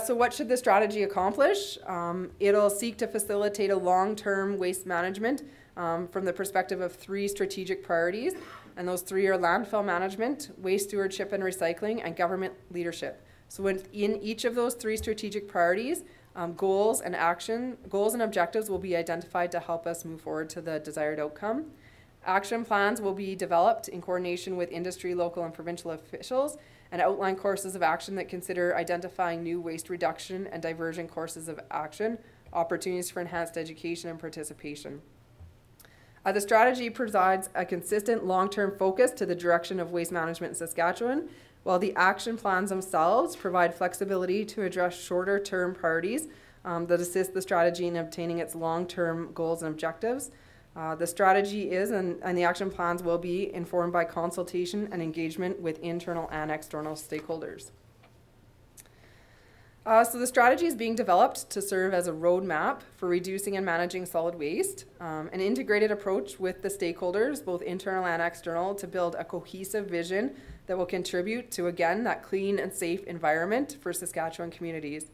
So what should the strategy accomplish? It'll seek to facilitate a long-term waste management from the perspective of 3 strategic priorities, and those 3 are landfill management, waste stewardship and recycling, and government leadership. So in each of those 3 strategic priorities, goals and objectives will be identified to help us move forward to the desired outcome. Action plans will be developed in coordination with industry, local, and provincial officials, and outline courses of action that consider identifying new waste reduction and diversion courses of action, opportunities for enhanced education and participation. The strategy provides a consistent long-term focus to the direction of waste management in Saskatchewan, while the action plans themselves provide flexibility to address shorter-term priorities that assist the strategy in obtaining its long-term goals and objectives. The strategy is, and the action plans will be, informed by consultation and engagement with internal and external stakeholders. So the strategy is being developed to serve as a roadmap for reducing and managing solid waste, an integrated approach with the stakeholders, both internal and external, to build a cohesive vision that will contribute to, again, that clean and safe environment for Saskatchewan communities.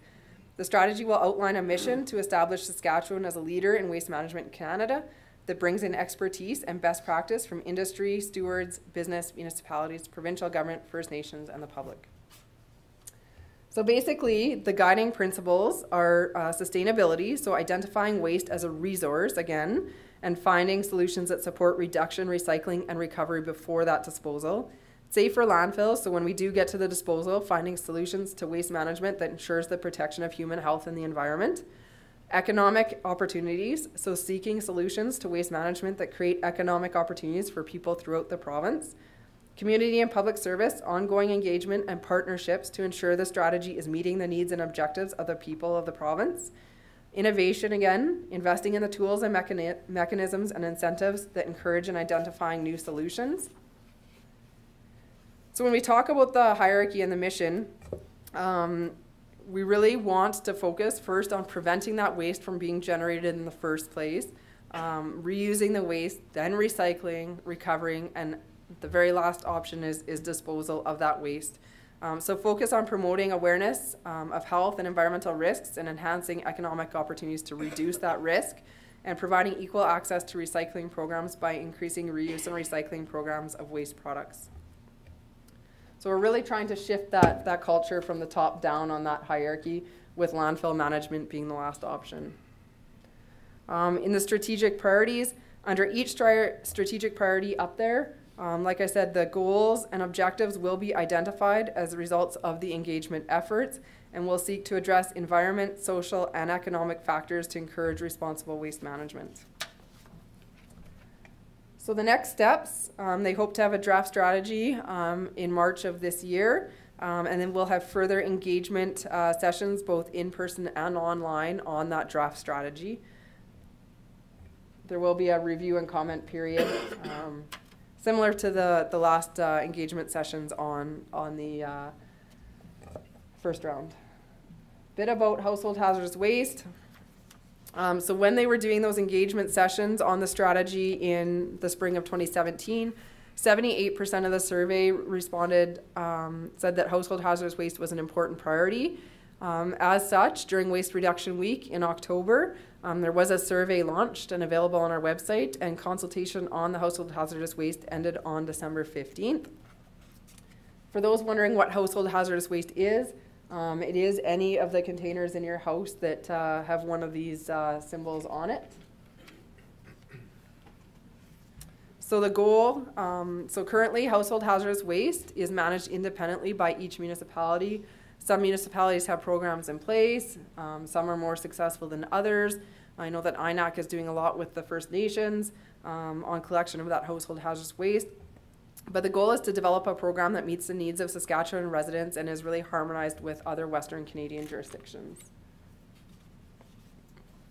The strategy will outline a mission to establish Saskatchewan as a leader in waste management in Canada that brings in expertise and best practice from industry, stewards, business, municipalities, provincial government, First Nations, and the public. So basically, the guiding principles are sustainability, so identifying waste as a resource, again, and finding solutions that support reduction, recycling, and recovery before that disposal. Safer landfills, so when we do get to the disposal, finding solutions to waste management that ensures the protection of human health and the environment. Economic opportunities, so seeking solutions to waste management that create economic opportunities for people throughout the province. Community and public service, ongoing engagement and partnerships to ensure the strategy is meeting the needs and objectives of the people of the province. Innovation, again, investing in the tools and mechanisms and incentives that encourage and identifying new solutions. So when we talk about the hierarchy and the mission, we really want to focus first on preventing that waste from being generated in the first place, reusing the waste, then recycling, recovering, and the very last option is disposal of that waste. So focus on promoting awareness of health and environmental risks and enhancing economic opportunities to reduce that risk, and providing equal access to recycling programs by increasing reuse and recycling programs of waste products. So we're really trying to shift that culture from the top down on that hierarchy, with landfill management being the last option. In the strategic priorities, under each strategic priority up there, Like I said, the goals and objectives will be identified as results of the engagement efforts, and will seek to address environment, social, and economic factors to encourage responsible waste management. So the next steps, they hope to have a draft strategy in March of this year, and then we'll have further engagement sessions both in person and online on that draft strategy. There will be a review and comment period, similar to the last engagement sessions on the first round. Bit about household hazardous waste. So when they were doing those engagement sessions on the strategy in the spring of 2017, 78% of the survey responded, said that household hazardous waste was an important priority. As such, during Waste Reduction Week in October, there was a survey launched and available on our website, and consultation on the household hazardous waste ended on December 15th. For those wondering what household hazardous waste is, it is any of the containers in your house that have one of these symbols on it. So the goal, so currently household hazardous waste is managed independently by each municipality. Some municipalities have programs in place, some are more successful than others. I know that INAC is doing a lot with the First Nations on collection of that household hazardous waste. But the goal is to develop a program that meets the needs of Saskatchewan residents and is really harmonized with other Western Canadian jurisdictions.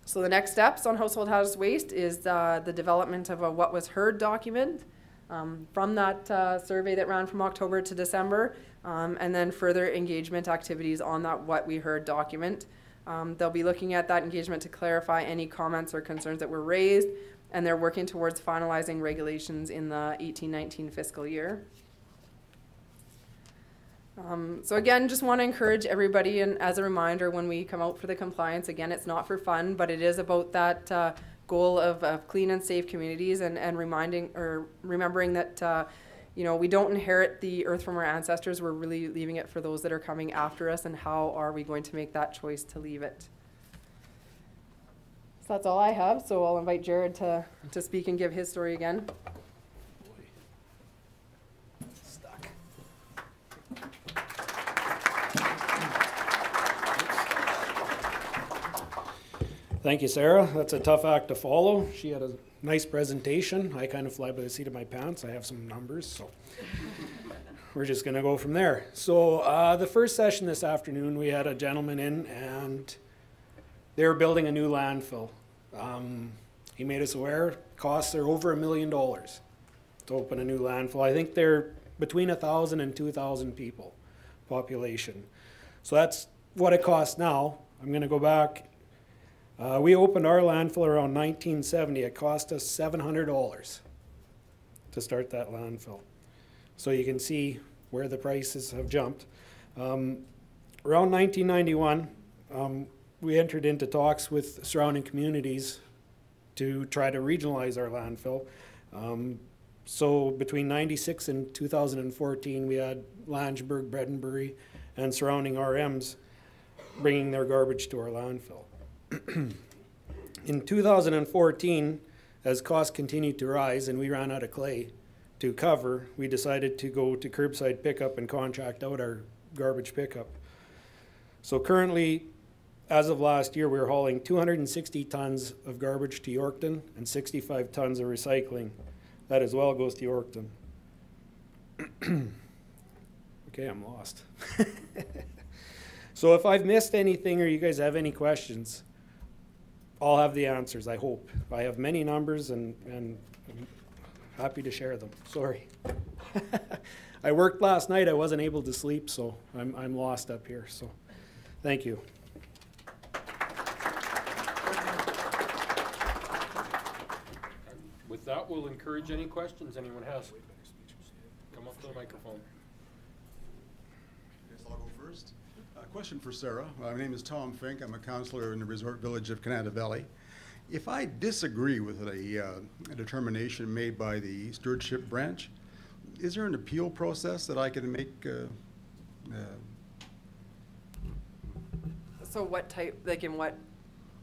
So the next steps on household hazardous waste is the development of a what was heard document from that survey that ran from October to December, and then further engagement activities on that what we heard document. They'll be looking at that engagement to clarify any comments or concerns that were raised, and they're working towards finalizing regulations in the 18-19 fiscal year. So again, just want to encourage everybody, and as a reminder, when we come out for the compliance, again, it's not for fun, but it is about that goal of clean and safe communities, and remembering that you know, we don't inherit the earth from our ancestors. We're really leaving it for those that are coming after us, and how are we going to make that choice to leave it? So that's all I have, so I'll invite Jared to speak and give his story again. Stuck. Thank you, Sarah. That's a tough act to follow. She had a nice presentation. I kind of fly by the seat of my pants. I have some numbers, so we're just going to go from there. So the first session this afternoon, we had a gentleman in, and they were building a new landfill. He made us aware costs are over $1 million to open a new landfill. I think they're between 1,000 and 2,000 people population. So that's what it costs now. I'm going to go back. We opened our landfill around 1970. It cost us $700 to start that landfill. So you can see where the prices have jumped. Around 1991, we entered into talks with surrounding communities to try to regionalize our landfill. So between 96 and 2014, we had Langeberg, Bredenbury, and surrounding RMs bringing their garbage to our landfill. In 2014, as costs continued to rise and we ran out of clay to cover, we decided to go to curbside pickup and contract out our garbage pickup. So currently, as of last year, we were hauling 260 tons of garbage to Yorkton and 65 tons of recycling. That as well goes to Yorkton. Okay, I'm lost. So if I've missed anything or you guys have any questions, I'll have the answers, I hope. I have many numbers and I'm happy to share them. Sorry. I worked last night, I wasn't able to sleep, so I'm lost up here. So thank you. With that, we'll encourage any questions anyone has. Come up to the microphone. Yes, I'll go first. Question for Sarah. My name is Tom Fink. I'm a councillor in the resort village of Canada Valley. If I disagree with a determination made by the stewardship branch, is there an appeal process that I can make? So what type, like in what,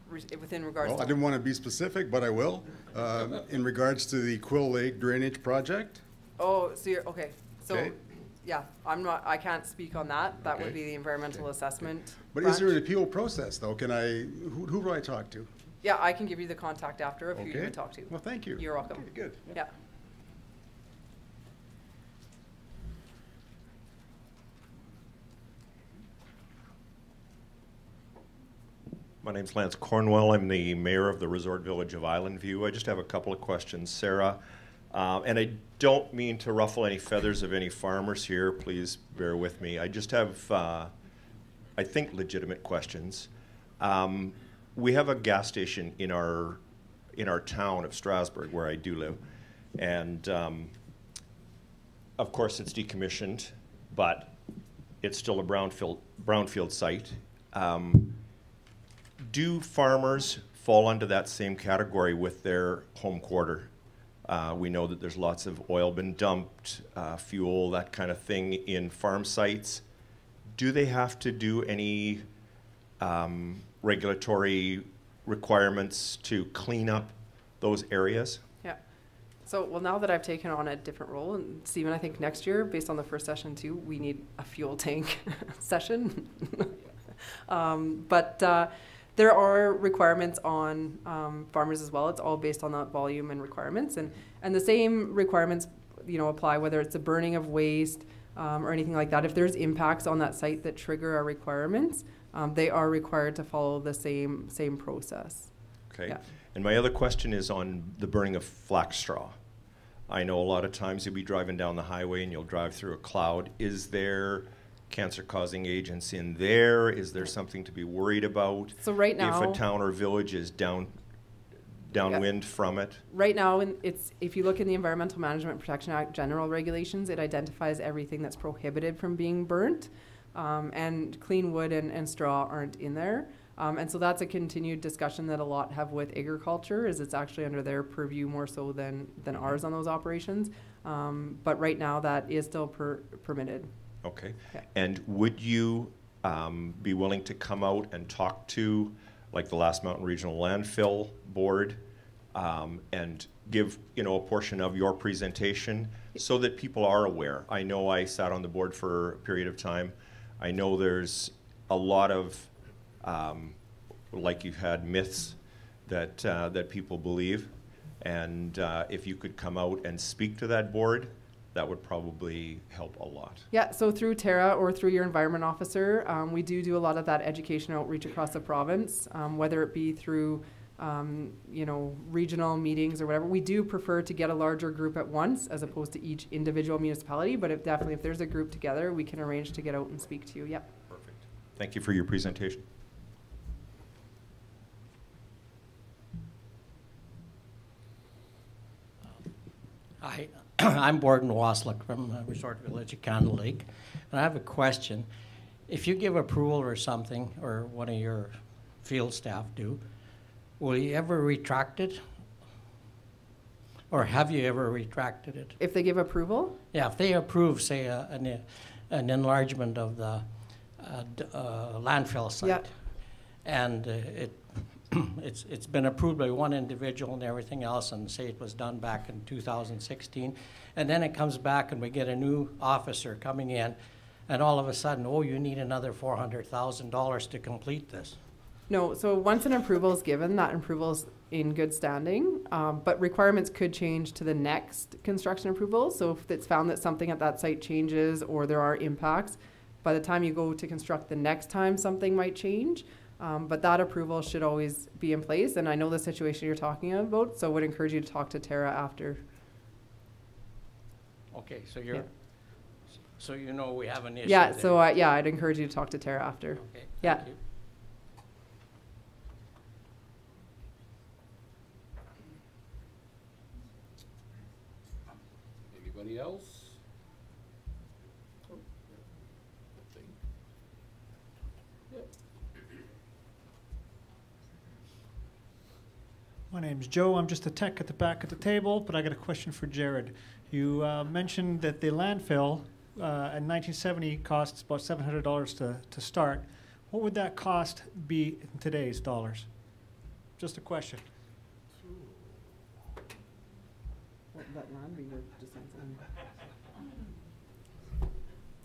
within regards Well, to? I didn't want to be specific, but I will. In regards to the Quill Lake drainage project, Oh, so you're, okay, so, Okay. yeah, I can't speak on that. That would Okay. be the environmental assessment But is there an branch. appeal process, though? Who do I talk to? Yeah, I can give you the contact after of who you Okay. would talk to. Well, thank you. You're welcome. Okay, good. Yeah. My name's Lance Cornwell. I'm the mayor of the resort village of Island View. I just have a couple of questions, Sarah. And I don't mean to ruffle any feathers of any farmers here. Please bear with me. I just have, I think, legitimate questions. We have a gas station in our town of Strasbourg, where I do live, and of course it's decommissioned, but it's still a brownfield site. Do farmers fall under that same category with their home quarter? We know that there's lots of oil been dumped, fuel, that kind of thing in farm sites. Do they have to do any regulatory requirements to clean up those areas? Yeah. So, well, now that I've taken on a different role, and Stephen, I think next year, based on the first session too, we need a fuel tank session. But there are requirements on farmers as well. It's all based on that volume and requirements, and the same requirements, you know, apply whether it's the burning of waste or anything like that. If there's impacts on that site that trigger our requirements, they are required to follow the same process. Okay. Yeah. And my other question is on the burning of flax straw. I know a lot of times you'll be driving down the highway and you'll drive through a cloud. Is there cancer-causing agents in there? Is there something to be worried about? So right now, if a town or village is downwind from it? right now, if you look in the Environmental Management Protection Act general regulations, it identifies everything that's prohibited from being burnt, and clean wood and straw aren't in there. And so that's a continued discussion that a lot have with agriculture, is it's actually under their purview more so than ours on those operations. But right now, that is still permitted. Okay. Yeah. And would you be willing to come out and talk to, like, the Last Mountain Regional Landfill Board and give, you know, a portion of your presentation so that people are aware? I know I sat on the board for a period of time. I know there's a lot of, like you've had myths that people believe. And if you could come out and speak to that board, that would probably help a lot. Yeah, so through Tara or through your environment officer, we do a lot of that education outreach across the province, whether it be through you know, regional meetings or whatever. We do prefer to get a larger group at once as opposed to each individual municipality, but if there's a group together, we can arrange to get out and speak to you. Yep. Perfect. Thank you for your presentation. Hi, I'm Borden Waslick from Resort Village of Candle Lake, and I have a question. If you give approval or something, or one of your field staff do, will you ever retract it? Or have you ever retracted it? If they give approval? Yeah, if they approve, say, an enlargement of the landfill site, Yeah. and it's been approved by one individual and everything else, and say it was done back in 2016, and then it comes back and we get a new officer coming in, and all of a sudden, oh, you need another $400,000 to complete this. No, so once an approval is given, that approval is in good standing, but requirements could change to the next construction approval. So if it's found that something at that site changes or there are impacts, by the time you go to construct the next time, something might change. But that approval should always be in place. And I know the situation you're talking about, so I would encourage you to talk to Tara after. Okay, so you're, so you know we have an issue Yeah, there. so yeah, I'd encourage you to talk to Tara after. Okay, Yeah. thank you. Anybody else? My name's Joe. I'm just a tech at the back of the table, but I got a question for Jared. You mentioned that the landfill in 1970 costs about $700 to start. What would that cost be in today's dollars? Just a question.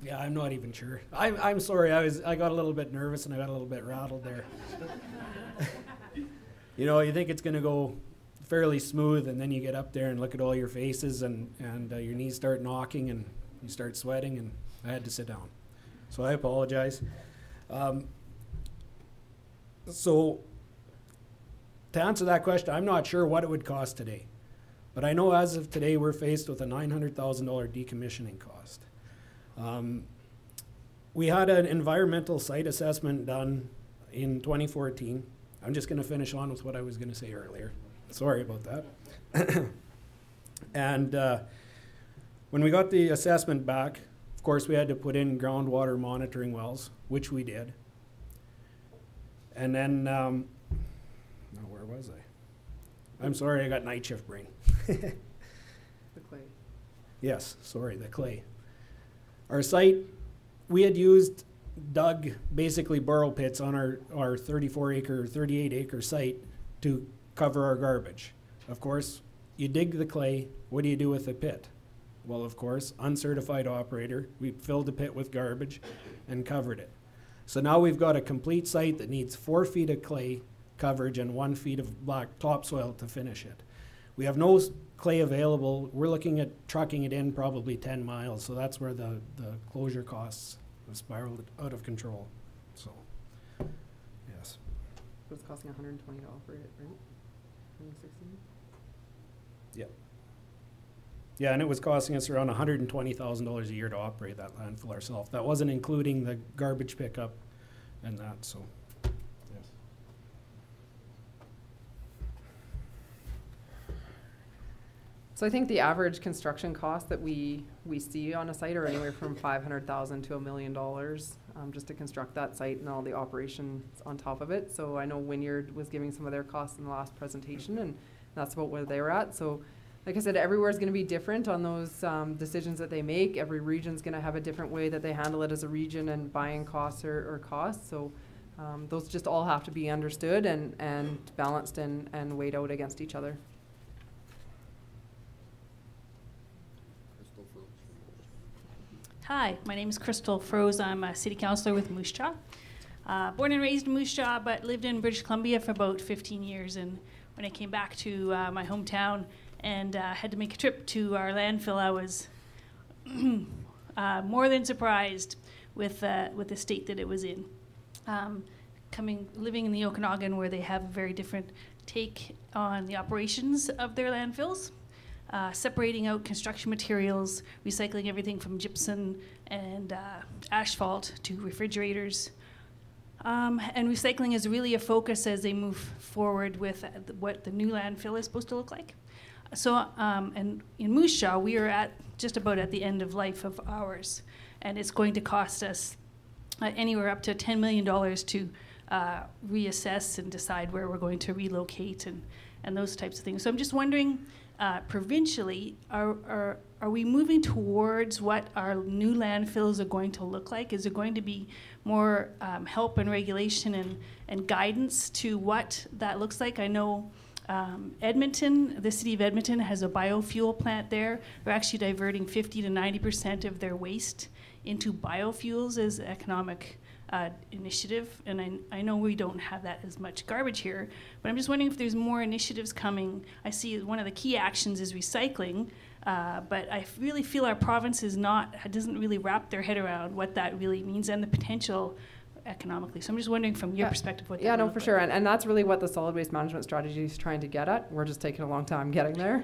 Yeah, I'm not even sure. I'm sorry, I got a little bit nervous and I got a little bit rattled there. You know, you think it's gonna go fairly smooth, and then you get up there and look at all your faces, and your knees start knocking and you start sweating, and I had to sit down. So I apologize. So to answer that question, I'm not sure what it would cost today. But I know as of today, we're faced with a $900,000 decommissioning cost. We had an environmental site assessment done in 2014. I'm just gonna finish on with what I was gonna say earlier. Sorry about that. And when we got the assessment back, of course, we had to put in groundwater monitoring wells, which we did. And then, now where was I? I'm sorry, I got night shift brain. The clay. Yes, sorry, the clay. Our site, we had dug basically burrow pits on our 34 acre, 38 acre site to cover our garbage. Of course, you dig the clay, what do you do with the pit? Well, of course, uncertified operator, we filled the pit with garbage and covered it. So now we've got a complete site that needs 4 feet of clay coverage and 1 feet of black topsoil to finish it. We have no clay available. We're looking at trucking it in probably 10 miles, so that's where the closure costs have spiraled out of control. So, yes. It was costing $120 to operate it, right? 2016? Yeah. Yeah, and it was costing us around $120,000 a year to operate that landfill ourselves. That wasn't including the garbage pickup and that, so. Yes. So I think the average construction cost that we see on a site are anywhere from $500,000 to $1 million, just to construct that site and all the operations on top of it. So I know Wynyard was giving some of their costs in the last presentation, and that's about where they were at. So like I said, everywhere is going to be different on those decisions that they make. Every region's going to have a different way that they handle it as a region, and buying costs or costs. So those just all have to be understood and balanced and weighed out against each other. Hi, my name is Crystal Froze. I'm a city councillor with Moose Jaw. Born and raised in Moose Jaw, but lived in British Columbia for about 15 years. And when I came back to my hometown and had to make a trip to our landfill, I was more than surprised with the state that it was in. Living in the Okanagan, where they have a very different take on the operations of their landfills. Separating out construction materials, recycling everything from gypsum and asphalt to refrigerators. And recycling is really a focus as they move forward with what the new landfill is supposed to look like. So, and in Moose Jaw, we are just about at the end of life of ours, and it's going to cost us anywhere up to $10 million to reassess and decide where we're going to relocate and those types of things. So I'm just wondering, provincially, are we moving towards what our new landfills are going to look like? Is there going to be more help and regulation and guidance to what that looks like? I know Edmonton, the city of Edmonton has a biofuel plant there. They're actually diverting 50 to 90% of their waste into biofuels as economic initiative, and I know we don't have that as much garbage here, but I'm just wondering if there's more initiatives coming. I see one of the key actions is recycling, but I really feel our province doesn't really wrap their head around what that really means and the potential economically. So I'm just wondering from your perspective what that for sure, and that's really what the solid waste management strategy is trying to get at. We're just taking a long time getting there,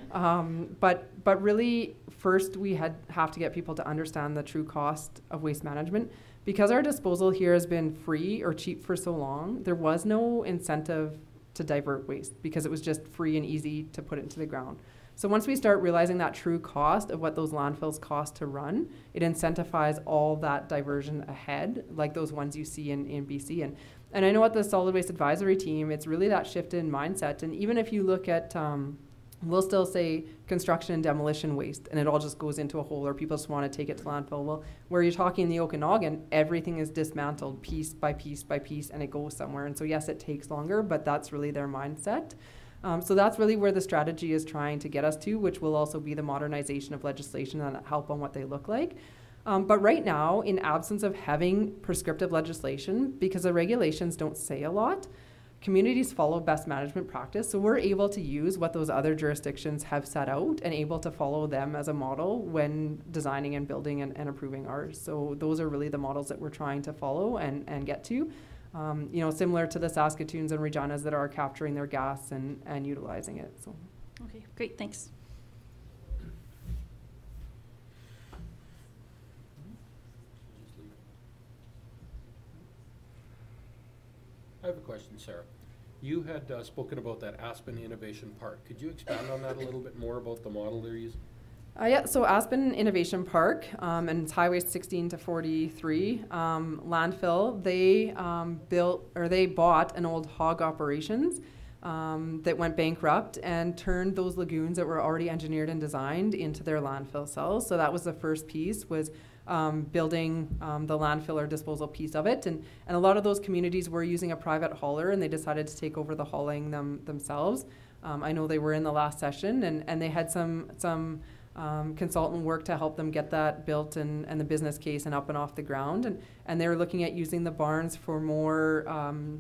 but really first we have to get people to understand the true cost of waste management. Because our disposal here has been free or cheap for so long, there was no incentive to divert waste because it was just free and easy to put it into the ground. So once we start realizing that true cost of what those landfills cost to run, it incentivizes all that diversion ahead, like those ones you see in BC. And I know at the Solid Waste Advisory Team, it's really that shift in mindset. And even if you look at, we'll still say construction and demolition waste, and it all just goes into a hole, or people just want to take it to landfill. Well, where you're talking in the Okanagan, everything is dismantled piece by piece by piece, and it goes somewhere. And so yes, it takes longer, but that's really their mindset. So that's really where the strategy is trying to get us to, which will also be the modernization of legislation and help on what they look like. But right now, in absence of having prescriptive legislation, because the regulations don't say a lot, communities follow best management practice. So we're able to use what those other jurisdictions have set out and able to follow them as a model when designing and building and approving ours. So those are really the models that we're trying to follow and get to. You know, similar to the Saskatoons and Reginas that are capturing their gas and utilizing it. So. Okay, great, thanks. I have a question, Sarah. You had spoken about that Aspen Innovation Park. Could you expand on that a little bit more about the model they're using? Yeah, so Aspen Innovation Park, and it's Highway 16 to 43, Landfill, they bought an old hog operations that went bankrupt and turned those lagoons that were already engineered and designed into their landfill cells. So that was the first piece, was building the landfill or disposal piece of it. And a lot of those communities were using a private hauler, and they decided to take over the hauling themselves. I know they were in the last session, and they had some consultant work to help them get that built and the business case and up and off the ground. And they were looking at using the barns for more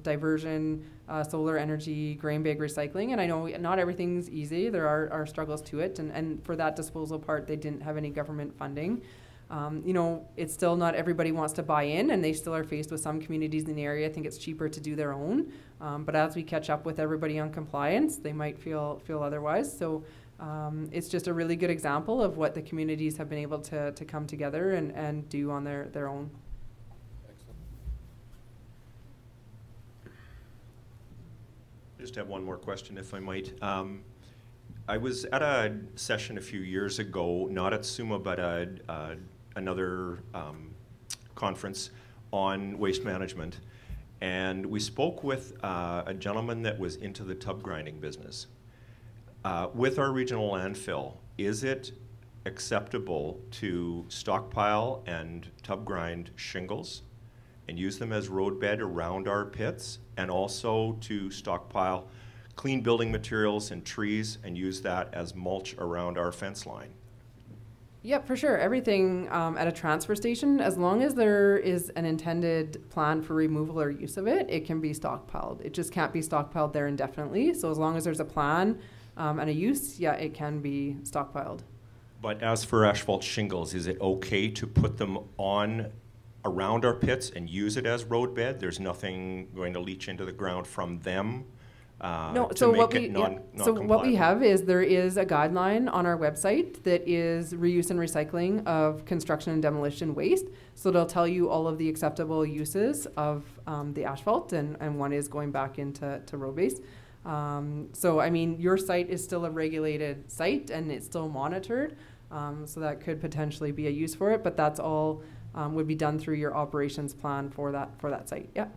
diversion, solar energy, grain bag recycling. And I know not everything's easy. There are struggles to it. And for that disposal part, they didn't have any government funding. You know, it's still not everybody wants to buy in, and they still are faced with some communities in the area. I think it's cheaper to do their own. But as we catch up with everybody on compliance, they might feel otherwise. So it's just a really good example of what the communities have been able to come together and do on their own. Excellent. I just have one more question, if I might. I was at a session a few years ago, not at SUMA, but another conference on waste management. And we spoke with a gentleman that was into the tub grinding business. With our regional landfill, is it acceptable to stockpile and tub grind shingles and use them as roadbed around our pits, and also to stockpile clean building materials and trees and use that as mulch around our fence line? Yep, for sure. Everything at a transfer station, as long as there is an intended plan for removal or use of it, it can be stockpiled. It just can't be stockpiled there indefinitely. So as long as there's a plan and a use, yeah, it can be stockpiled. But as for asphalt shingles, is it okay to put them on around our pits and use it as roadbed? There's nothing going to leach into the ground from them? No, so what we have is there is a guideline on our website that is reuse and recycling of construction and demolition waste. So they'll tell you all of the acceptable uses of the asphalt, and one is going back into road base. So I mean, your site is still a regulated site and it's still monitored. So that could potentially be a use for it, but that's all would be done through your operations plan for that site. Yeah.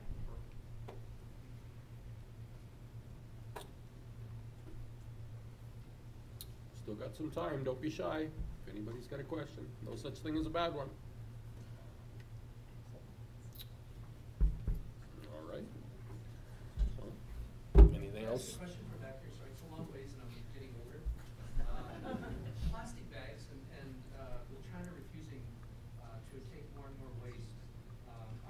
Still got some time, don't be shy. If anybody's got a question, no such thing as a bad one. All right. Anything else? Question from back here. Sorry, it's a long ways and I'm getting older. Plastic bags and with China refusing to take more and more waste,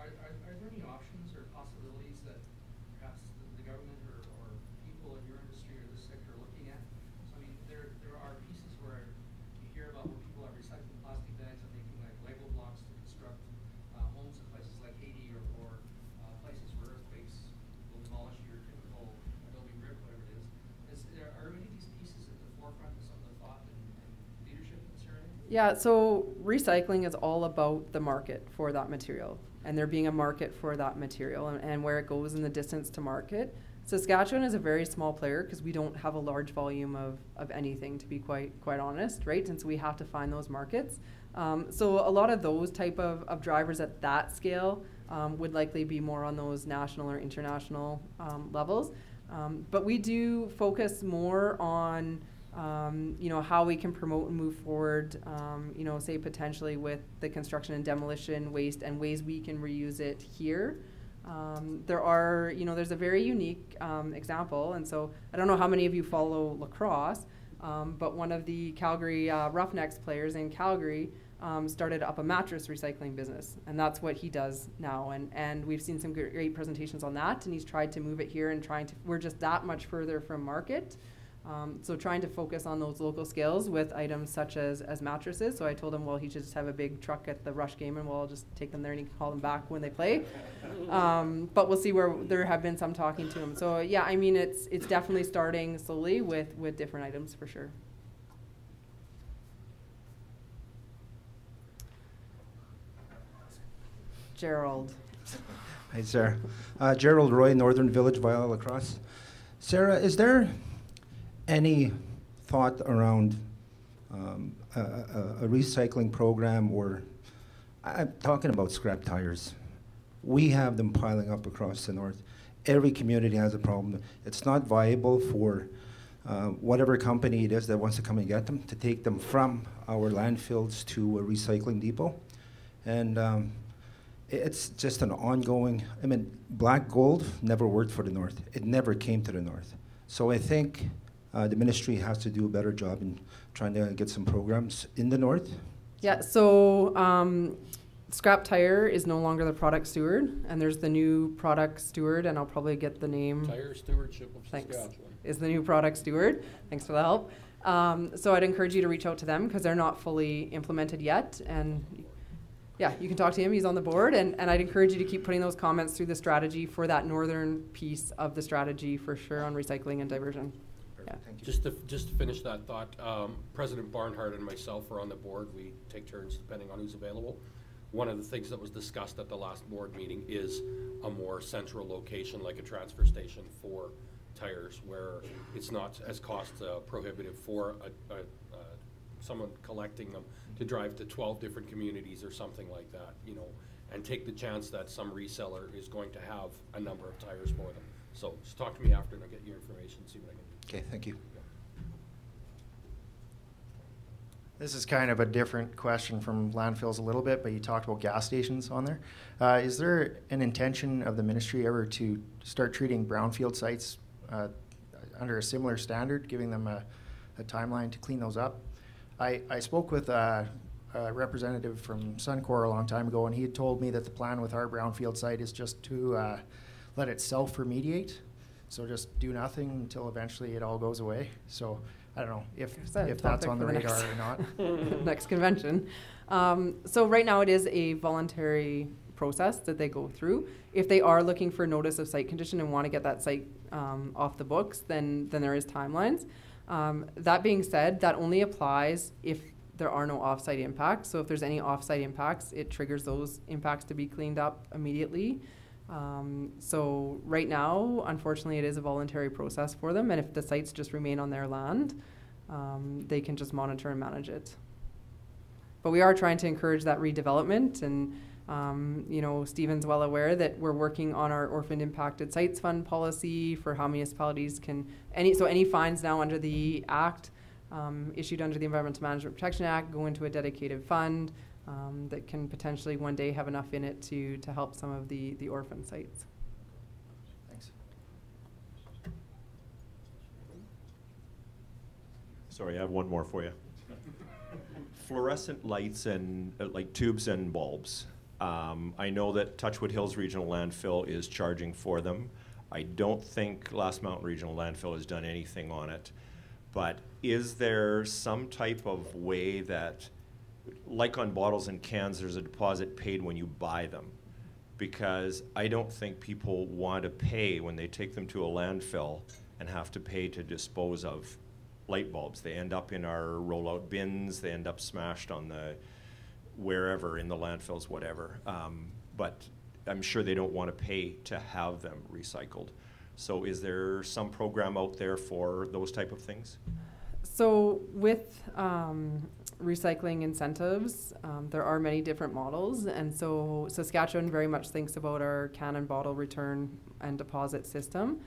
are there any options or possibilities that perhaps the government or people in your industry or this sector are looking at? So I mean, there are pieces where you hear about when people are recycling plastic bags and making like Lego blocks to construct homes in places like Haiti or places where earthquakes will demolish your typical Adobe brick, whatever it is. Are any of these pieces at the forefront of some of the thought and leadership in this area? Yeah, so recycling is all about the market for that material, and there being a market for that material and where it goes in the distance to market. Saskatchewan is a very small player because we don't have a large volume of anything, to be quite honest, right? And so we have to find those markets. So a lot of those type of drivers at that scale would likely be more on those national or international levels. But we do focus more on how we can promote and move forward, say potentially with the construction and demolition waste and ways we can reuse it here. There's a very unique example, and so I don't know how many of you follow lacrosse, but one of the Calgary Roughnecks players in Calgary started up a mattress recycling business, and that's what he does now. And we've seen some great presentations on that, and he's tried to move it here and we're just that much further from market. So trying to focus on those local skills with items such as mattresses. So I told him, well, he should just have a big truck at the Rush game and we'll just take them there and he can call them back when they play. But we'll see where there have been some talking to him. So yeah, I mean, it's definitely starting slowly with different items for sure. Gerald. Hi, Sarah. Gerald Roy, Northern Village, Viola Lacrosse. Sarah, is there any thought around a recycling program, or I'm talking about scrap tires? We have them piling up across the north. Every community has a problem. It's not viable for whatever company it is that wants to come and get them to take them from our landfills to a recycling depot. And it's just an ongoing, I mean, black gold never worked for the north. It never came to the north. So I think the ministry has to do a better job in trying to get some programs in the north. Yeah, so Scrap Tire is no longer the product steward, and there's the new product steward, and I'll probably get the name. Tire Stewardship of Saskatchewan. Is the new product steward. Thanks for the help. So I'd encourage you to reach out to them because they're not fully implemented yet. And yeah, you can talk to him. He's on the board. And I'd encourage you to keep putting those comments through the strategy for that northern piece of the strategy for sure on recycling and diversion. Yeah. Thank you. Just to finish that thought, President Barnhart and myself are on the board. We take turns depending on who's available. One of the things that was discussed at the last board meeting is a more central location, like a transfer station for tires, where it's not as cost prohibitive for someone collecting them to drive to 12 different communities or something like that, you know, and take the chance that some reseller is going to have a number of tires for them. So just talk to me after and I'll get your information, see what I can do. Okay, thank you. This is kind of a different question from landfills a little bit, but you talked about gas stations on there. Is there an intention of the ministry ever to start treating brownfield sites under a similar standard, giving them a timeline to clean those up? I spoke with a representative from Suncor a long time ago, and he had told me that the plan with our brownfield site is just to let it self-remediate, so just do nothing until eventually it all goes away. So I don't know if that's on the radar or not. Next convention. So right now it is a voluntary process that they go through. If they are looking for notice of site condition and want to get that site off the books, then there is timelines. That being said, that only applies if there are no off-site impacts. So if there's any off-site impacts, it triggers those impacts to be cleaned up immediately. So right now, unfortunately, it is a voluntary process for them, and if the sites just remain on their land, they can just monitor and manage it. But we are trying to encourage that redevelopment, and you know, Stephen's well aware that we're working on our orphan impacted sites fund policy for how municipalities can any fines now under the Act issued under the Environmental Management Protection Act go into a dedicated fund that can potentially one day have enough in it to help some of the orphan sites. Thanks. Sorry, I have one more for you. Fluorescent lights and like tubes and bulbs. I know that Touchwood Hills Regional Landfill is charging for them. I don't think Last Mountain Regional Landfill has done anything on it. But is there some type of way that, like on bottles and cans, there's a deposit paid when you buy them? Because I don't think people want to pay when they take them to a landfill and have to pay to dispose of light bulbs. They end up in our rollout bins, they end up smashed on the wherever in the landfills, whatever. But I'm sure they don't want to pay to have them recycled. So is there some program out there for those type of things? So with recycling incentives, there are many different models, and so Saskatchewan very much thinks about our can and bottle return and deposit system.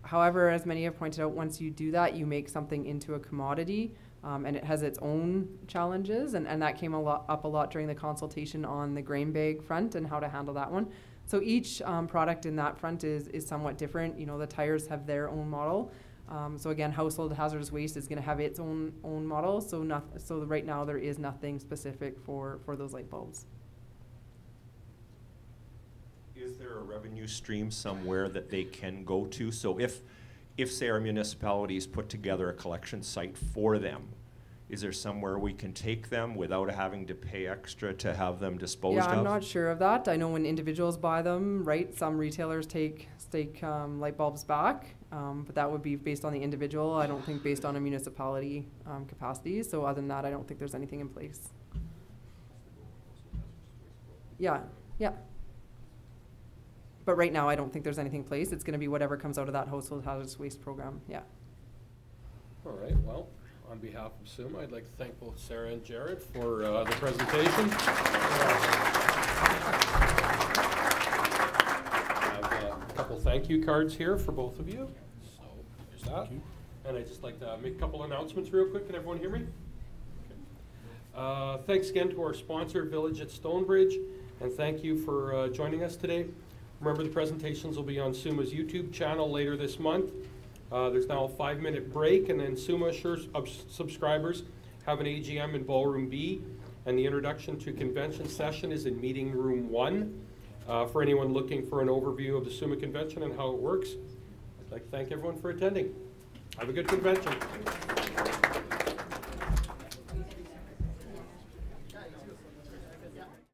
However, as many have pointed out, once you do that, you make something into a commodity, and it has its own challenges, and that came up a lot during the consultation on the grain bag front and how to handle that one. So each product in that front is somewhat different. You know, the tires have their own model. So again, household hazardous waste is gonna have its own model, so right now there is nothing specific for those light bulbs. Is there a revenue stream somewhere that they can go to? So if say our municipalities put together a collection site for them, is there somewhere we can take them without having to pay extra to have them disposed of? Yeah, I'm not sure of that. I know when individuals buy them, right, some retailers take light bulbs back, but that would be based on the individual. I don't think based on a municipality capacity. So other than that, I don't think there's anything in place. Yeah, yeah. But right now, I don't think there's anything in place. It's going to be whatever comes out of that household hazardous waste program. Yeah. All right, well, on behalf of SUMA, I'd like to thank both Sarah and Jared for the presentation. I have a couple thank you cards here for both of you. So there's that. And I'd just like to make a couple announcements real quick. Can everyone hear me? Okay. Thanks again to our sponsor, Village at Stonebridge, and thank you for joining us today. Remember, the presentations will be on SUMA's YouTube channel later this month. There's now a 5-minute break, and then SUMA subscribers have an AGM in Ballroom B, and the introduction to convention session is in Meeting Room 1. For anyone looking for an overview of the SUMA convention and how it works, I'd like to thank everyone for attending. Have a good convention.